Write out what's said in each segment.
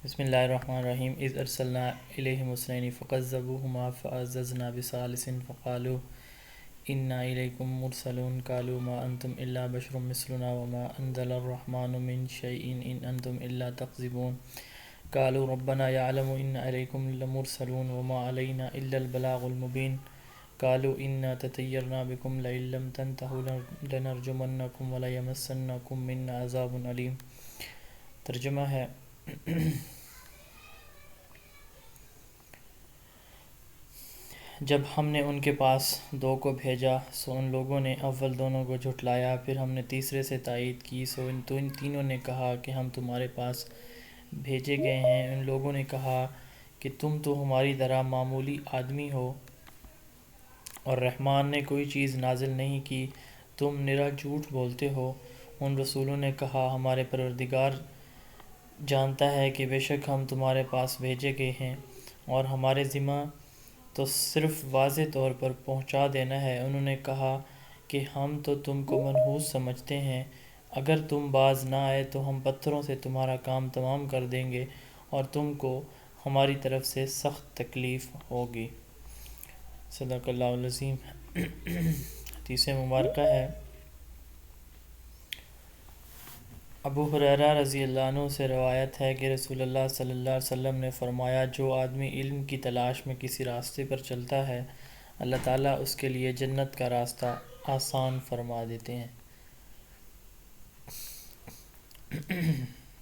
بسم اللہ الرحمن الرحیم اذ ارسلنا الیہم اثنین فکذبوہما فعززنا بثالث فقالوا انا الیکم مرسلون قالوا ما انتم الا بشر مثلنا وما انزل الرحمن من شیء ان انتم الا تکذبون قالوا ربنا يعلم انا الیکم لمرسلون وما علینا الا البلاغ المبین قالوا انا تطیرنا بکم لئن لم تنتہوا لنرجمنکم ولیمسنکم منا عذاب علیم۔ ترجمہ ہے جب ہم نے ان کے پاس دو کو بھیجا سو ان لوگوں نے اول دونوں کو جھٹلایا، پھر ہم نے تیسرے سے تائید کی سو ان تینوں نے کہا کہ ہم تمہارے پاس بھیجے گئے ہیں۔ ان لوگوں نے کہا کہ تم تو ہماری طرح معمولی آدمی ہو اور رحمان نے کوئی چیز نازل نہیں کی، تم نرا جھوٹ بولتے ہو۔ ان رسولوں نے کہا ہمارے پروردگار جانتا ہے کہ بے شک ہم تمہارے پاس بھیجے گئے ہیں اور ہمارے ذمہ تو صرف واضح طور پر پہنچا دینا ہے۔ انہوں نے کہا کہ ہم تو تم کو منحوس سمجھتے ہیں، اگر تم باز نہ آئے تو ہم پتھروں سے تمہارا کام تمام کر دیں گے اور تم کو ہماری طرف سے سخت تکلیف ہوگی۔ صدق اللہ العظیم۔ حدیث مبارکہ ہے ابو ہریرہ رضی اللہ عنہ سے روایت ہے کہ رسول اللہ صلی اللہ علیہ وسلم نے فرمایا، جو آدمی علم کی تلاش میں کسی راستے پر چلتا ہے اللہ تعالیٰ اس کے لیے جنت کا راستہ آسان فرما دیتے ہیں۔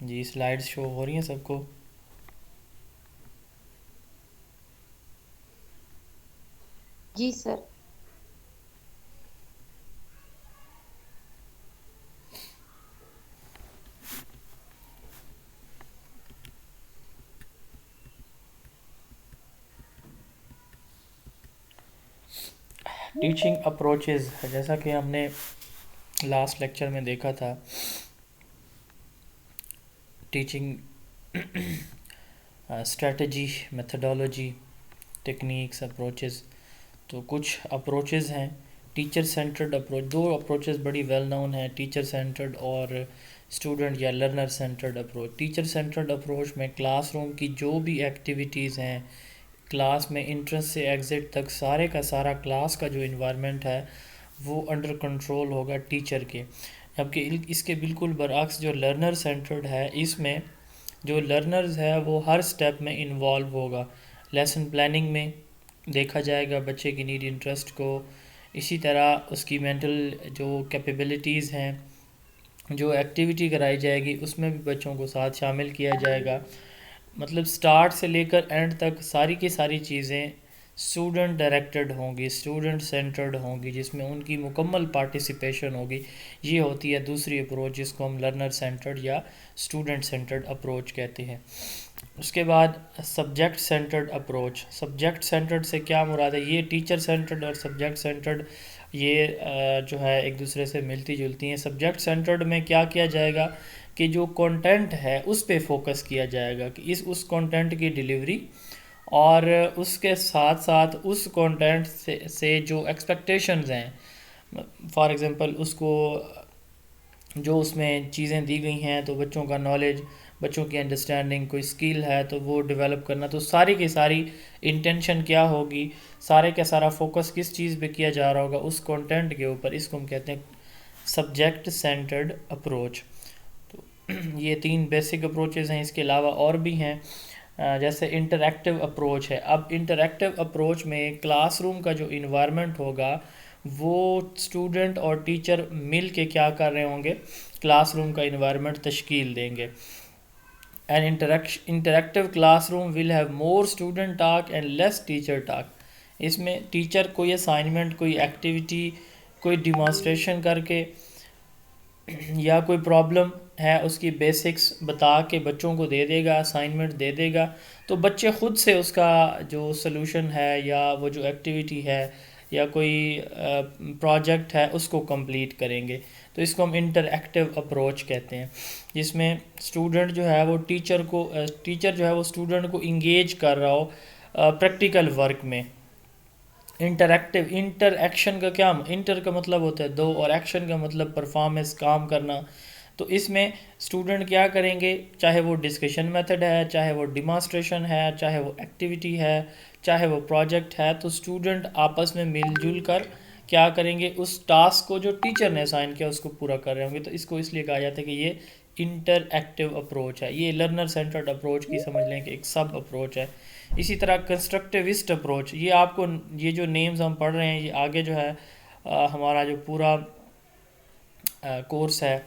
جی سلائیڈز شو ہو رہی ہیں سب کو؟ جی سر۔ ٹیچنگ اپروچز، جیسا کہ ہم نے لاسٹ لیکچر میں دیکھا تھا، teaching strategy, methodology, techniques, approaches. تو کچھ اپروچز ہیں ٹیچر سینٹرڈ اپروچ۔ دو اپروچز بڑی ویل نون ہیں، ٹیچر سینٹرڈ اور اسٹوڈنٹ یا learner centred approach. Teacher centred approach میں کلاس روم کی جو بھی ایکٹیویٹیز ہیں، کلاس میں انٹرنس سے ایگزٹ تک سارے کا سارا کلاس کا جو انوائرمنٹ ہے وہ انڈر کنٹرول ہوگا ٹیچر کے، جبکہ اس کے بالکل برعکس جو لرنر سینٹرڈ ہے، اس میں جو لرنرز ہے وہ ہر سٹیپ میں انوالو ہوگا۔ لیسن پلاننگ میں دیکھا جائے گا بچے کی نیڈ انٹرسٹ کو، اسی طرح اس کی مینٹل جو کیپیبلٹیز ہیں، جو ایکٹیویٹی کرائی جائے گی اس میں بھی بچوں کو ساتھ شامل کیا جائے گا۔ مطلب سٹارٹ سے لے کر اینڈ تک ساری کی ساری چیزیں اسٹوڈنٹ ڈائریکٹڈ ہوں گی، اسٹوڈنٹ سینٹرڈ ہوں گی، جس میں ان کی مکمل پارٹیسپیشن ہوگی۔ یہ ہوتی ہے دوسری اپروچ، جس کو ہم لرنر سینٹرڈ یا اسٹوڈنٹ سینٹرڈ اپروچ کہتے ہیں۔ اس کے بعد subject centred approach. Subject centred سے کیا مراد ہے؟ یہ ٹیچر سینٹرڈ اور سبجیکٹ سینٹرڈ یہ جو ہے ایک دوسرے سے ملتی جلتی ہیں۔ سبجیکٹ سینٹرڈ میں کیا کیا جائے گا کہ جو کنٹینٹ ہے اس پہ فوکس کیا جائے گا، کہ اس کنٹینٹ کی ڈیلیوری اور اس کے ساتھ ساتھ اس کنٹینٹ سے جو ایکسپیکٹیشنز ہیں، فار ایگزامپل اس کو جو اس میں چیزیں دی گئی ہیں تو بچوں کا نالج، بچوں کی انڈرسٹینڈنگ، کوئی اسکل ہے تو وہ ڈیولپ کرنا، تو ساری کی ساری انٹینشن کیا ہوگی، سارے کا سارا فوکس کس چیز پہ کیا جا رہا ہوگا، اس کنٹینٹ کے اوپر۔ اس کو ہم کہتے ہیں سبجیکٹ سینٹرڈ اپروچ۔ تو یہ تین بیسک اپروچز ہیں، اس کے علاوہ اور بھی ہیں، جیسے انٹریکٹیو اپروچ ہے۔ اب انٹریکٹیو اپروچ میں کلاس روم کا جو انوائرمنٹ ہوگا وہ اسٹوڈنٹ اور ٹیچر مل کے کیا کر رہے ہوں گے، کلاس روم کا انوائرمنٹ تشکیل دیں گے۔ An interactive classroom will have more student talk and less teacher talk۔ اس میں ٹیچر کوئی اسائنمنٹ، کوئی ایکٹیویٹی، کوئی ڈیمانسٹریشن کر کے یا کوئی پرابلم ہے اس کی بیسکس بتا کے بچوں کو دے دے گا، اسائنمنٹ دے دے گا، تو بچے خود سے اس کا جو سلوشن ہے یا وہ جو ایکٹیویٹی ہے یا کوئی پروجیکٹ ہے اس کو کمپلیٹ کریں گے۔ تو اس کو ہم انٹر ایکٹیو اپروچ کہتے ہیں، جس میں اسٹوڈنٹ جو ہے وہ ٹیچر جو ہے وہ اسٹوڈنٹ کو انگیج کر رہا ہو پریکٹیکل ورک میں۔ انٹریکٹیو، انٹر ایکشن کا کیا، انٹر کا مطلب ہوتا ہے دو اور ایکشن کا مطلب پرفارمنس، کام کرنا۔ تو اس میں اسٹوڈنٹ کیا کریں گے، چاہے وہ ڈسکشن میتھڈ ہے، چاہے وہ ڈیمانسٹریشن ہے، چاہے وہ ایکٹیویٹی ہے، چاہے وہ پروجیکٹ ہے، تو اسٹوڈنٹ آپس میں مل جل کر کیا کریں گے، اس ٹاسک کو جو ٹیچر نے اسائن کیا اس کو پورا کر رہے ہوں گے. تو اس کو اس لیے کہا جاتا ہے کہ یہ انٹر ایکٹیو اپروچ ہے. یہ لرنر سینٹرڈ اپروچ کی سمجھ لیں کہ ایک سب اپروچ ہے. اسی طرح کنسٹرکٹیوسٹ اپروچ، یہ آپ کو یہ جو نیمز ہم پڑھ رہے ہیں یہ آگے جو ہے ہمارا جو پورا کورس ہے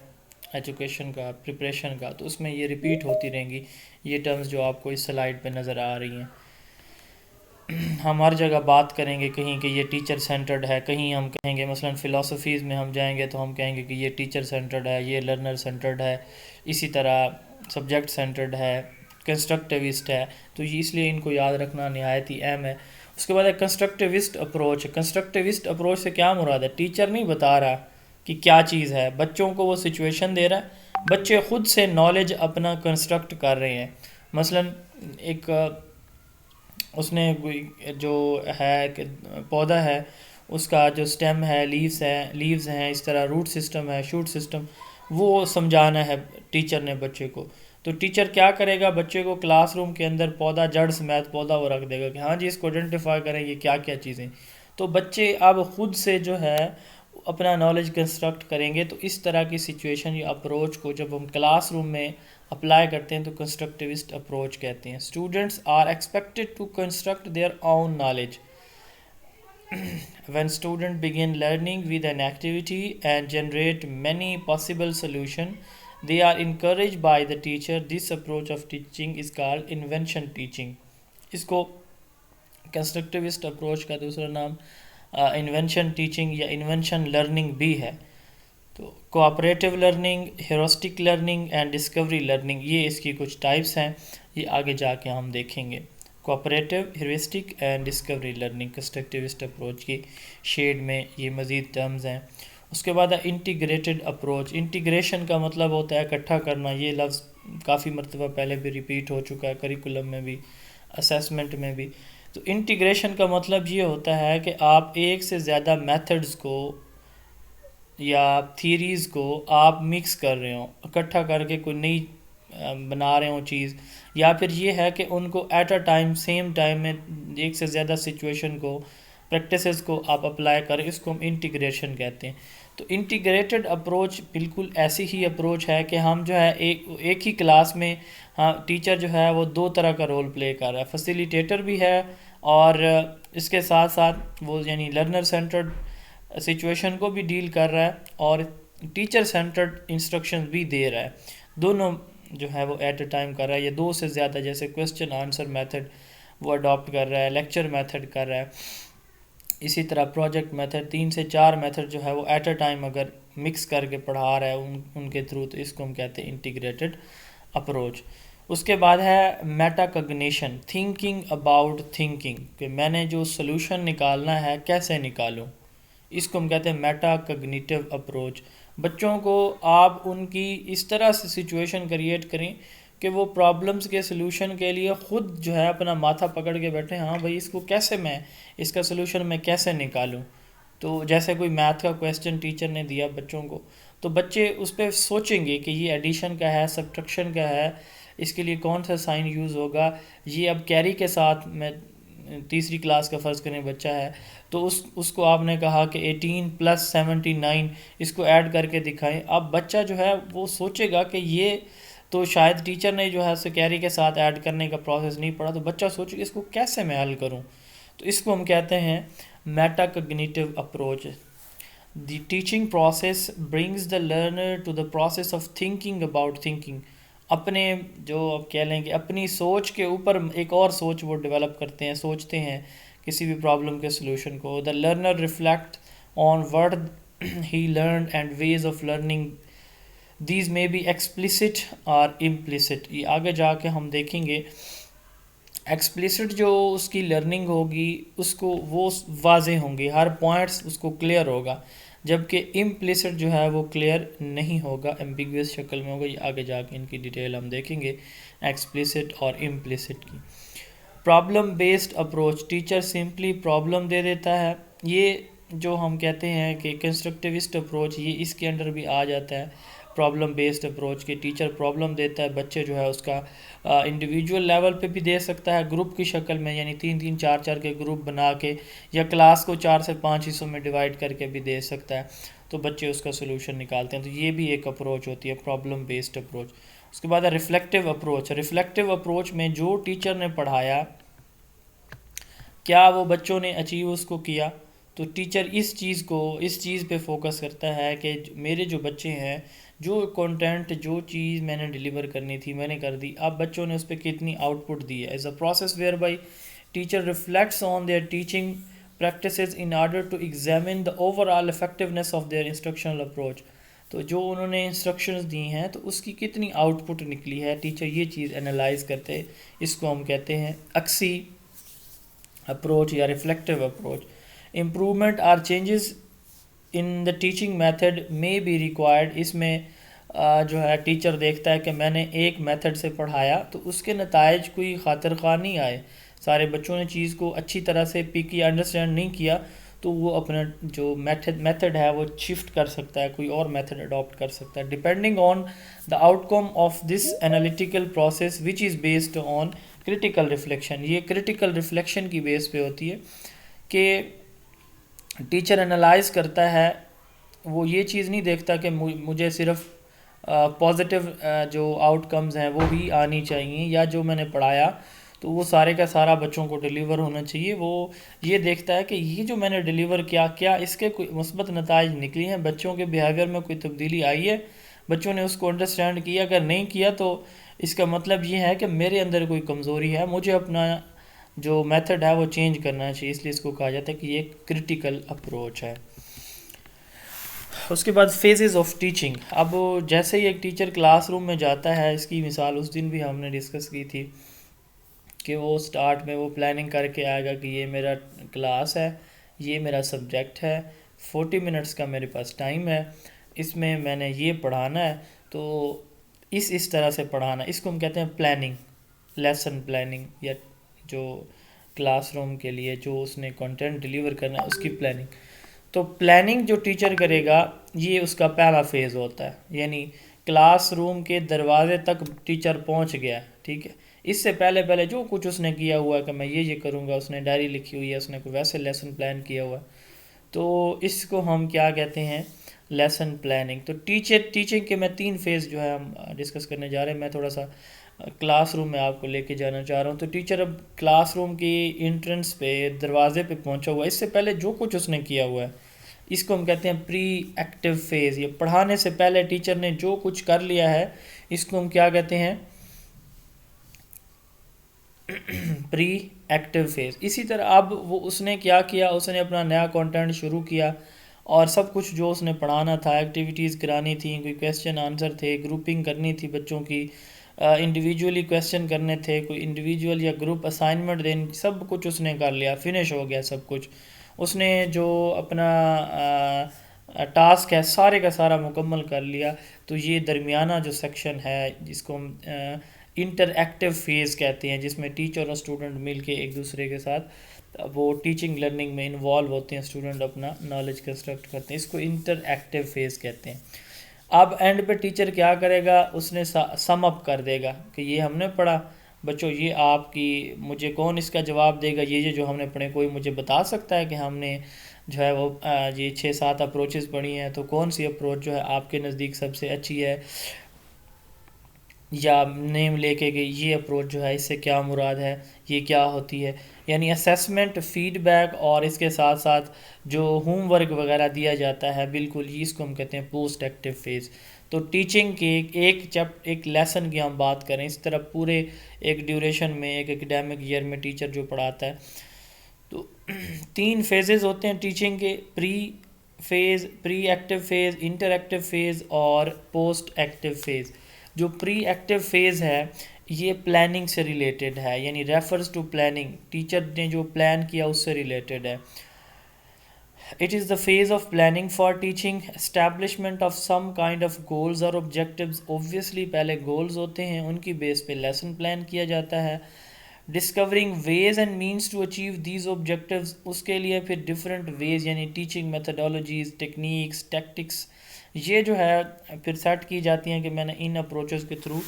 ایجوکیشن کا، پریپریشن کا، تو اس میں یہ ریپیٹ ہوتی رہیں گی یہ ٹرمز جو آپ کو اس سلائیڈ پہ نظر آ رہی ہیں. ہم ہر جگہ بات کریں گے کہیں کہ یہ ٹیچر سینٹرڈ ہے، کہیں ہم کہیں گے مثلا فلاسفیز میں ہم جائیں گے تو ہم کہیں گے کہ یہ ٹیچر سینٹرڈ ہے، یہ لرنر سینٹرڈ ہے. اسی طرح سبجیکٹ سینٹرڈ ہے، کنسٹرکٹیوسٹ ہے. تو یہ اس لیے ان کو یاد رکھنا نہایت ہی اہم ہے. اس کے بعد ہے کنسٹرکٹیوسٹ اپروچ. کنسٹرکٹیوسٹ اپروچ سے کیا مراد ہے، ٹیچر نہیں بتا رہا کہ کیا چیز ہے، بچوں کو وہ سچویشن دے رہا ہے، بچے خود سے نالج اپنا کنسٹرکٹ کر رہے ہیں. مثلا ایک اس نے جو ہے کہ پودا ہے اس کا جو سٹیم ہے، لیوز ہیں، اس طرح روٹ سسٹم ہے، شوٹ سسٹم، وہ سمجھانا ہے ٹیچر نے بچے کو. تو ٹیچر کیا کرے گا، بچے کو کلاس روم کے اندر پودا، جڑ سمیت پودا وہ رکھ دے گا کہ ہاں جی اس کو آئیڈینٹیفائی کریں یہ کیا کیا چیزیں. تو بچے اب خود سے جو ہے اپنا نالج کنسٹرکٹ کریں گے. تو اس طرح کی سچویشن یا اپروچ کو جب ہم کلاس روم میں اپلائی کرتے ہیں تو کنسٹرکٹیوسٹ اپروچ کہتے ہیں. Students are expected to construct their own knowledge. When students begin learning with an activity and generate many possible solutions, they are encouraged by the teacher. This approach of teaching is called invention teaching. اس کو constructivist approach کا دوسرا نام invention teaching یا invention learning بھی ہے. تو cooperative learning, heuristic learning and Discovery learning, یہ اس کی کچھ ٹائپس ہیں، یہ آگے جا کے ہم دیکھیں گے. Cooperative, heuristic and Discovery learning constructivist approach کی شیڈ میں یہ مزید ٹرمز ہیں. اس کے بعد ہے انٹیگریٹڈ اپروچ. انٹیگریشن کا مطلب ہوتا ہے اکٹھا کرنا. یہ لفظ کافی مرتبہ پہلے بھی ریپیٹ ہو چکا ہے، کریکولم میں بھی، اسیسمنٹ میں بھی. تو انٹیگریشن کا مطلب یہ ہوتا ہے کہ آپ ایک سے زیادہ میتھڈز کو یا تھیریز کو آپ مکس کر رہے ہوں، اکٹھا کر کے کوئی نئی بنا رہے ہوں چیز، یا پھر یہ ہے کہ ان کو at a time, same time میں ایک سے زیادہ سچویشن کو، پریکٹسز کو آپ اپلائی کریں. اس کو ہم انٹیگریشن کہتے ہیں. تو انٹیگریٹڈ اپروچ بالکل ایسی ہی اپروچ ہے کہ ہم جو ہے ایک ہی کلاس میں ہاں ٹیچر جو ہے وہ دو طرح کا رول پلے کر رہا ہے، فیسیلیٹیٹر بھی ہے اور اس کے ساتھ ساتھ وہ یعنی لرنر سینٹرڈ سچویشن کو بھی ڈیل کر رہا ہے اور ٹیچر سینٹرڈ انسٹرکشن بھی دے رہا ہے. دونوں جو ہے وہ ایٹ اے ٹائم کر رہا ہے. یہ دو سے زیادہ، جیسے کویسچن آنسر میتھڈ وہ اڈاپٹ کر رہا ہے، لیکچر میتھڈ کر رہا ہے. اسی طرح پروجیکٹ میتھڈ، 3 سے 4 میتھڈ جو ہے وہ ایٹ اے ٹائم اگر مکس کر کے پڑھا رہا ہے ان کے تھرو، تو اس کو ہم کہتے ہیں انٹیگریٹڈ اپروچ. اس کے بعد ہے meta cognition, thinking about thinking, کہ میں نے جو سلوشن نکالنا ہے کیسے نکالوں. اس کو ہم کہتے ہیں میٹا کگنیٹیو اپروچ. بچوں کو آپ ان کی اس طرح سے سچویشن کریٹ کریں کہ وہ پرابلمس کے سلوشن کے لیے خود جو ہے اپنا ماتھا پکڑ کے بیٹھیں، ہاں بھائی اس کو کیسے میں اس کا سلوشن میں کیسے نکالوں. تو جیسے کوئی میتھ کا کویسچن ٹیچر نے دیا بچوں کو، تو بچے اس پہ سوچیں گے کہ یہ ایڈیشن کا ہے، سبٹرکشن کا ہے، اس کے لیے کون سا سائن یوز ہوگا. یہ اب کیری کے ساتھ، میں تیسری کلاس کا فرض کریں بچہ ہے تو اس کو آپ نے کہا کہ 18 + 79 اس کو ایڈ کر کے دکھائیں. اب بچہ جو ہے وہ سوچے گا کہ یہ تو شاید ٹیچر نے جو ہے اسے کیری کے ساتھ ایڈ کرنے کا پروسیس نہیں پڑھا، تو بچہ سوچے کہ اس کو کیسے میں حل کروں. تو اس کو ہم کہتے ہیں metacognitive approach. The teaching process brings the learner to the process of thinking about thinking. اپنے جو آپ کہہ لیں کہ اپنی سوچ کے اوپر ایک اور سوچ وہ ڈیولپ کرتے ہیں، سوچتے ہیں کسی بھی پرابلم کے سلوشن کو. The learner reflect on what he learned and ways of learning. These may be explicit or implicit. یہ آگے جا کے ہم دیکھیں گے. ایکسپلیسٹ جو اس کی لرننگ ہوگی اس کو وہ واضح ہوں گی، ہر پوائنٹس اس کو کلیئر ہوگا، جبکہ امپلیسٹ جو ہے وہ کلیئر نہیں ہوگا، ایمبیگوس شکل میں ہوگا. یہ آگے جا کے ان کی ڈیٹیل ہم دیکھیں گے ایکسپلیسٹ اور امپلیسٹ کی. Problem based approach. Teacher simply problem they دیتا ہے. یہ جو ہم کہتے ہیں کہ کنسٹرکٹیوسٹ اپروچ، یہ اس کے انڈر بھی آ جاتا ہے. پرابلم بیسڈ اپروچ کے ٹیچر پرابلم دیتا ہے، بچے جو ہے اس کا انڈیویجول لیول پہ بھی دے سکتا ہے، گروپ کی شکل میں، یعنی 3 3 4 4 کے گروپ بنا کے، یا کلاس کو 4 سے 5 حصوں میں ڈیوائڈ کر کے بھی دے سکتا ہے، تو بچے اس کا سلوشن نکالتے ہیں. تو یہ بھی ایک اپروچ ہوتی ہے، پرابلم بیسڈ اپروچ. اس کے بعد ہے ریفلیکٹیو اپروچ. ریفلیکٹیو اپروچ میں جو ٹیچر نے پڑھایا کیا وہ بچوں نے اچیو اس کو کیا، تو ٹیچر اس چیز پہ فوکس کرتا ہے کہ میرے جو بچے ہیں، جو کنٹینٹ، جو چیز میں نے ڈیلیور کرنی تھی میں نے کر دی، اب بچوں نے اس پہ کتنی آؤٹ پٹ دی ہے. As a process whereby teacher reflects on their teaching practices in order to examine the overall effectiveness of their instructional approach. تو جو انہوں نے انسٹرکشنز دی ہیں تو اس کی کتنی آؤٹ پٹ نکلی ہے، ٹیچر یہ چیز انالائز کرتے، اس کو ہم کہتے ہیں عکسی اپروچ یا reflective approach. Improvement or changes in the teaching method میں بی ریکوائرڈ. اس میں جو ہے ٹیچر دیکھتا ہے کہ میں نے ایک میتھڈ سے پڑھایا تو اس کے نتائج کوئی خاطر خواہ نہیں آئے، سارے بچوں نے چیز کو اچھی طرح سے پک یا انڈرسٹینڈ نہیں کیا، تو وہ اپنا جو میتھڈ ہے وہ شفٹ کر سکتا ہے، کوئی اور میتھڈ اڈاپٹ کر سکتا ہے، depending on the out come of this analytical process which is based on critical reflection. یہ کرٹیکل ریفلیکشن کی بیس پہ ہوتی ہے کہ ٹیچر انالائز کرتا ہے، وہ یہ چیز نہیں دیکھتا کہ مجھے صرف پازیٹیو جو آؤٹ کمز ہیں وہ بھی آنی چاہیے، یا جو میں نے پڑھایا تو وہ سارے کا سارا بچوں کو ڈیلیور ہونا چاہیے. وہ یہ دیکھتا ہے کہ یہ جو میں نے ڈیلیور کیا اس کے کوئی مثبت نتائج نکلی ہیں، بچوں کے بیہیویئر میں کوئی تبدیلی آئی ہے، بچوں نے اس کو انڈرسٹینڈ کیا. اگر نہیں کیا تو اس کا مطلب یہ ہے کہ میرے اندر کوئی کمزوری ہے، مجھے اپنا جو میتھڈ ہے وہ چینج کرنا چاہیے. اس لیے اس کو کہا جاتا ہے کہ یہ ایک کرٹیکل اپروچ ہے. اس کے بعد فیزز آف ٹیچنگ. اب جیسے ہی ایک ٹیچر کلاس روم میں جاتا ہے، اس کی مثال اس دن بھی ہم نے ڈسکس کی تھی کہ وہ سٹارٹ میں وہ پلاننگ کر کے آئے گا کہ یہ میرا کلاس ہے، یہ میرا سبجیکٹ ہے، 40 منٹس کا میرے پاس ٹائم ہے، اس میں میں نے یہ پڑھانا ہے، تو اس طرح سے پڑھانا. اس کو ہم کہتے ہیں پلاننگ، لیسن پلاننگ، یا جو کلاس روم کے لیے جو اس نے کنٹینٹ ڈیلیور کرنا ہے اس کی پلاننگ. تو پلاننگ جو ٹیچر کرے گا یہ اس کا پہلا فیز ہوتا ہے، یعنی کلاس روم کے دروازے تک ٹیچر پہنچ گیا، ٹھیک ہے. اس سے پہلے جو کچھ اس نے کیا ہوا ہے کہ میں یہ کروں گا، اس نے ڈائری لکھی ہوئی ہے، اس نے کوئی ویسے لیسن پلان کیا ہوا ہے، تو اس کو ہم کیا کہتے ہیں، لیسن پلاننگ. تو ٹیچنگ کے میں 3 فیز جو ہے ہم ڈسکس کرنے جا رہے ہیں. میں تھوڑا سا کلاس روم میں آپ کو لے کے جانا چاہ رہا ہوں. تو ٹیچر اب کلاس روم کی انٹرنس پہ، دروازے پہ پہنچا ہوا ہے، اس سے پہلے جو کچھ اس نے کیا ہوا ہے اس کو ہم کہتے ہیں پری ایکٹیو فیز. یہ پڑھانے سے پہلے ٹیچر نے جو کچھ کر لیا ہے اس کو ہم کیا کہتے ہیں، پری ایکٹیو فیز. اسی طرح اب وہ اس نے کیا کیا، اس نے اپنا نیا کنٹینٹ شروع کیا اور سب کچھ جو اس نے پڑھانا تھا، ایکٹیویٹیز کرانی تھیں، کوئی کویسچن آنسر تھے، گروپنگ کرنی تھی بچوں کی، انڈیویجولی کویسچن کرنے تھے، کوئی انڈیویجول یا گروپ اسائنمنٹ دینی، سب کچھ اس نے کر لیا، فنش ہو گیا سب کچھ. اس نے جو اپنا ٹاسک ہے سارے کا سارا مکمل کر لیا. تو یہ درمیانہ جو سیکشن ہے جس کو ہم انٹر ایکٹیو فیز کہتے ہیں، جس میں ٹیچر اور اسٹوڈنٹ مل کے ایک دوسرے کے ساتھ وہ ٹیچنگ لرننگ میں انوالو ہوتے ہیں، اسٹوڈنٹ اپنا نالج کنسٹرکٹ کرتے ہیں، اس کو انٹر ایکٹیو فیز کہتے ہیں. اب اینڈ پہ ٹیچر کیا کرے گا، اس نے سم اپ کر دے گا کہ یہ ہم نے پڑھا بچوں، یہ آپ کی، مجھے کون اس کا جواب دے گا، یہ جو ہم نے پڑھے، کوئی مجھے بتا سکتا ہے کہ ہم نے جو ہے وہ یہ 6 7 اپروچز پڑھی ہیں، تو کون سی اپروچ جو ہے آپ کے نزدیک سب سے اچھی ہے، یا نیم لے کے کہ یہ اپروچ جو ہے اس سے کیا مراد ہے، یہ کیا ہوتی ہے. یعنی اسیسمنٹ، فیڈ بیک، اور اس کے ساتھ ساتھ جو ہوم ورک وغیرہ دیا جاتا ہے، بالکل اس کو ہم کہتے ہیں پوسٹ ایکٹیو فیز. تو ٹیچنگ کے ایک لیسن کی ہم بات کریں، اس طرح پورے ایک ڈیوریشن میں، ایک ایکڈیمک ایئر میں ٹیچر جو پڑھاتا ہے، تو 3 فیزز ہوتے ہیں ٹیچنگ کے: pre active phase, inter active phase اور پوسٹ ایکٹیو فیز. جو پری ایکٹیو فیز ہے یہ پلاننگ سے ریلیٹڈ ہے، یعنی ریفرز ٹو پلاننگ، ٹیچر نے جو پلان کیا اس سے ریلیٹڈ ہے. It is the phase of planning for teaching, establishment of some kind of goals or objectives. Obviously پہلے goals ہوتے ہیں، ان کی بیس پہ لیسن پلان کیا جاتا ہے. Discovering ways and means to achieve these objectives، اس کے لیے پھر different ways یعنی teaching methodologies, techniques, tactics یہ جو ہے پھر سیٹ کی جاتی ہیں کہ میں نے ان اپروچز کے تھرو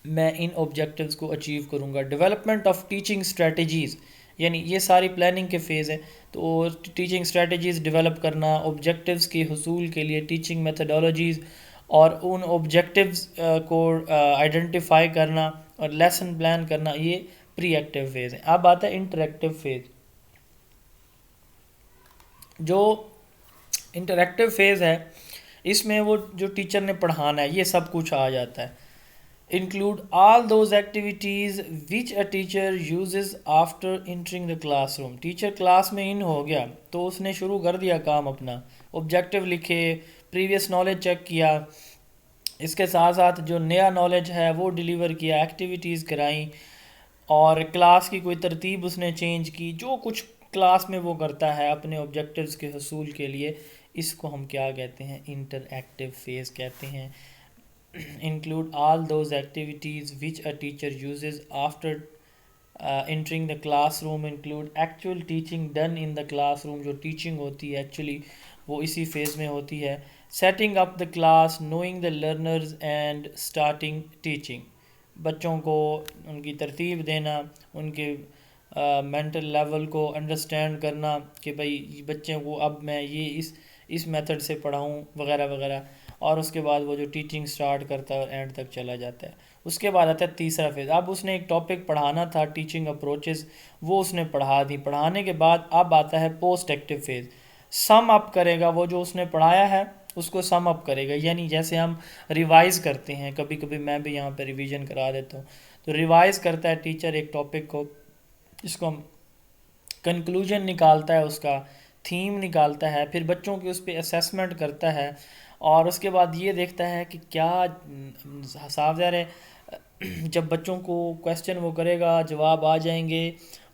میں ان آبجیکٹیوز کو اچیو کروں گا. ڈیولپمنٹ آف ٹیچنگ اسٹریٹجیز، یعنی یہ ساری پلاننگ کے فیز ہے. تو ٹیچنگ اسٹریٹجیز ڈیولپ کرنا، آبجیکٹیوز کے حصول کے لیے ٹیچنگ میتھڈولوجیز اور ان آبجیکٹیوز کو آئیڈینٹیفائی کرنا اور لیسن پلان کرنا، یہ پری ایکٹیو فیز ہے. اب آتا ہے انٹریکٹیو فیز. جو انٹریکٹیو فیز ہے اس میں وہ جو ٹیچر نے پڑھانا ہے یہ سب کچھ آ جاتا ہے. include all those activities which a teacher uses after entering the classroom. Teacher class میں ان ہو گیا تو اس نے شروع کر دیا کام اپنا، آبجیکٹیو لکھے، پریویس نالج چیک کیا، اس کے ساتھ ساتھ جو نیا نالج ہے وہ ڈیلیور کیا، ایکٹیویٹیز کرائیں، اور کلاس کی کوئی ترتیب اس نے چینج کی. جو کچھ کلاس میں وہ کرتا ہے اپنے آبجیکٹیوز کے حصول کے لیے، اس کو ہم کیا کہتے ہیں؟ انٹر ایکٹیو فیز کہتے ہیں. include all those activities which a teacher uses after entering the classroom. include actual teaching done in the classroom. جو ٹیچنگ ہوتی ہے ایکچولی وہ اسی فیز میں ہوتی ہے. setting up the class, knowing the learners and starting teaching. بچوں کو ان کی ترتیب دینا، ان کے مینٹل لیول کو انڈرسٹینڈ کرنا کہ بھئی بچوں کو اب میں یہ اس میتھڈ سے پڑھاؤں وغیرہ وغیرہ. اور اس کے بعد وہ جو ٹیچنگ سٹارٹ کرتا ہے اور اینڈ تک چلا جاتا ہے. اس کے بعد آتا ہے تیسرا فیز. اب اس نے ایک ٹاپک پڑھانا تھا، ٹیچنگ اپروچز، وہ اس نے پڑھا دی. پڑھانے کے بعد اب آتا ہے پوسٹ ایکٹیو فیز. سم اپ کرے گا، وہ جو اس نے پڑھایا ہے اس کو سم اپ کرے گا. یعنی جیسے ہم ریوائز کرتے ہیں، کبھی کبھی میں بھی یہاں پہ ریویژن کرا دیتا ہوں، تو ریوائز کرتا ہے ٹیچر ایک ٹاپک کو، اس کو کنکلوژن نکالتا ہے، اس کا تھیم نکالتا ہے، پھر بچوں کی اس پہ اسیسمنٹ کرتا ہے، اور اس کے بعد یہ دیکھتا ہے کہ کیا صاف ظاہر ہے جب بچوں کو کویسچن وہ کرے گا جواب آ جائیں گے،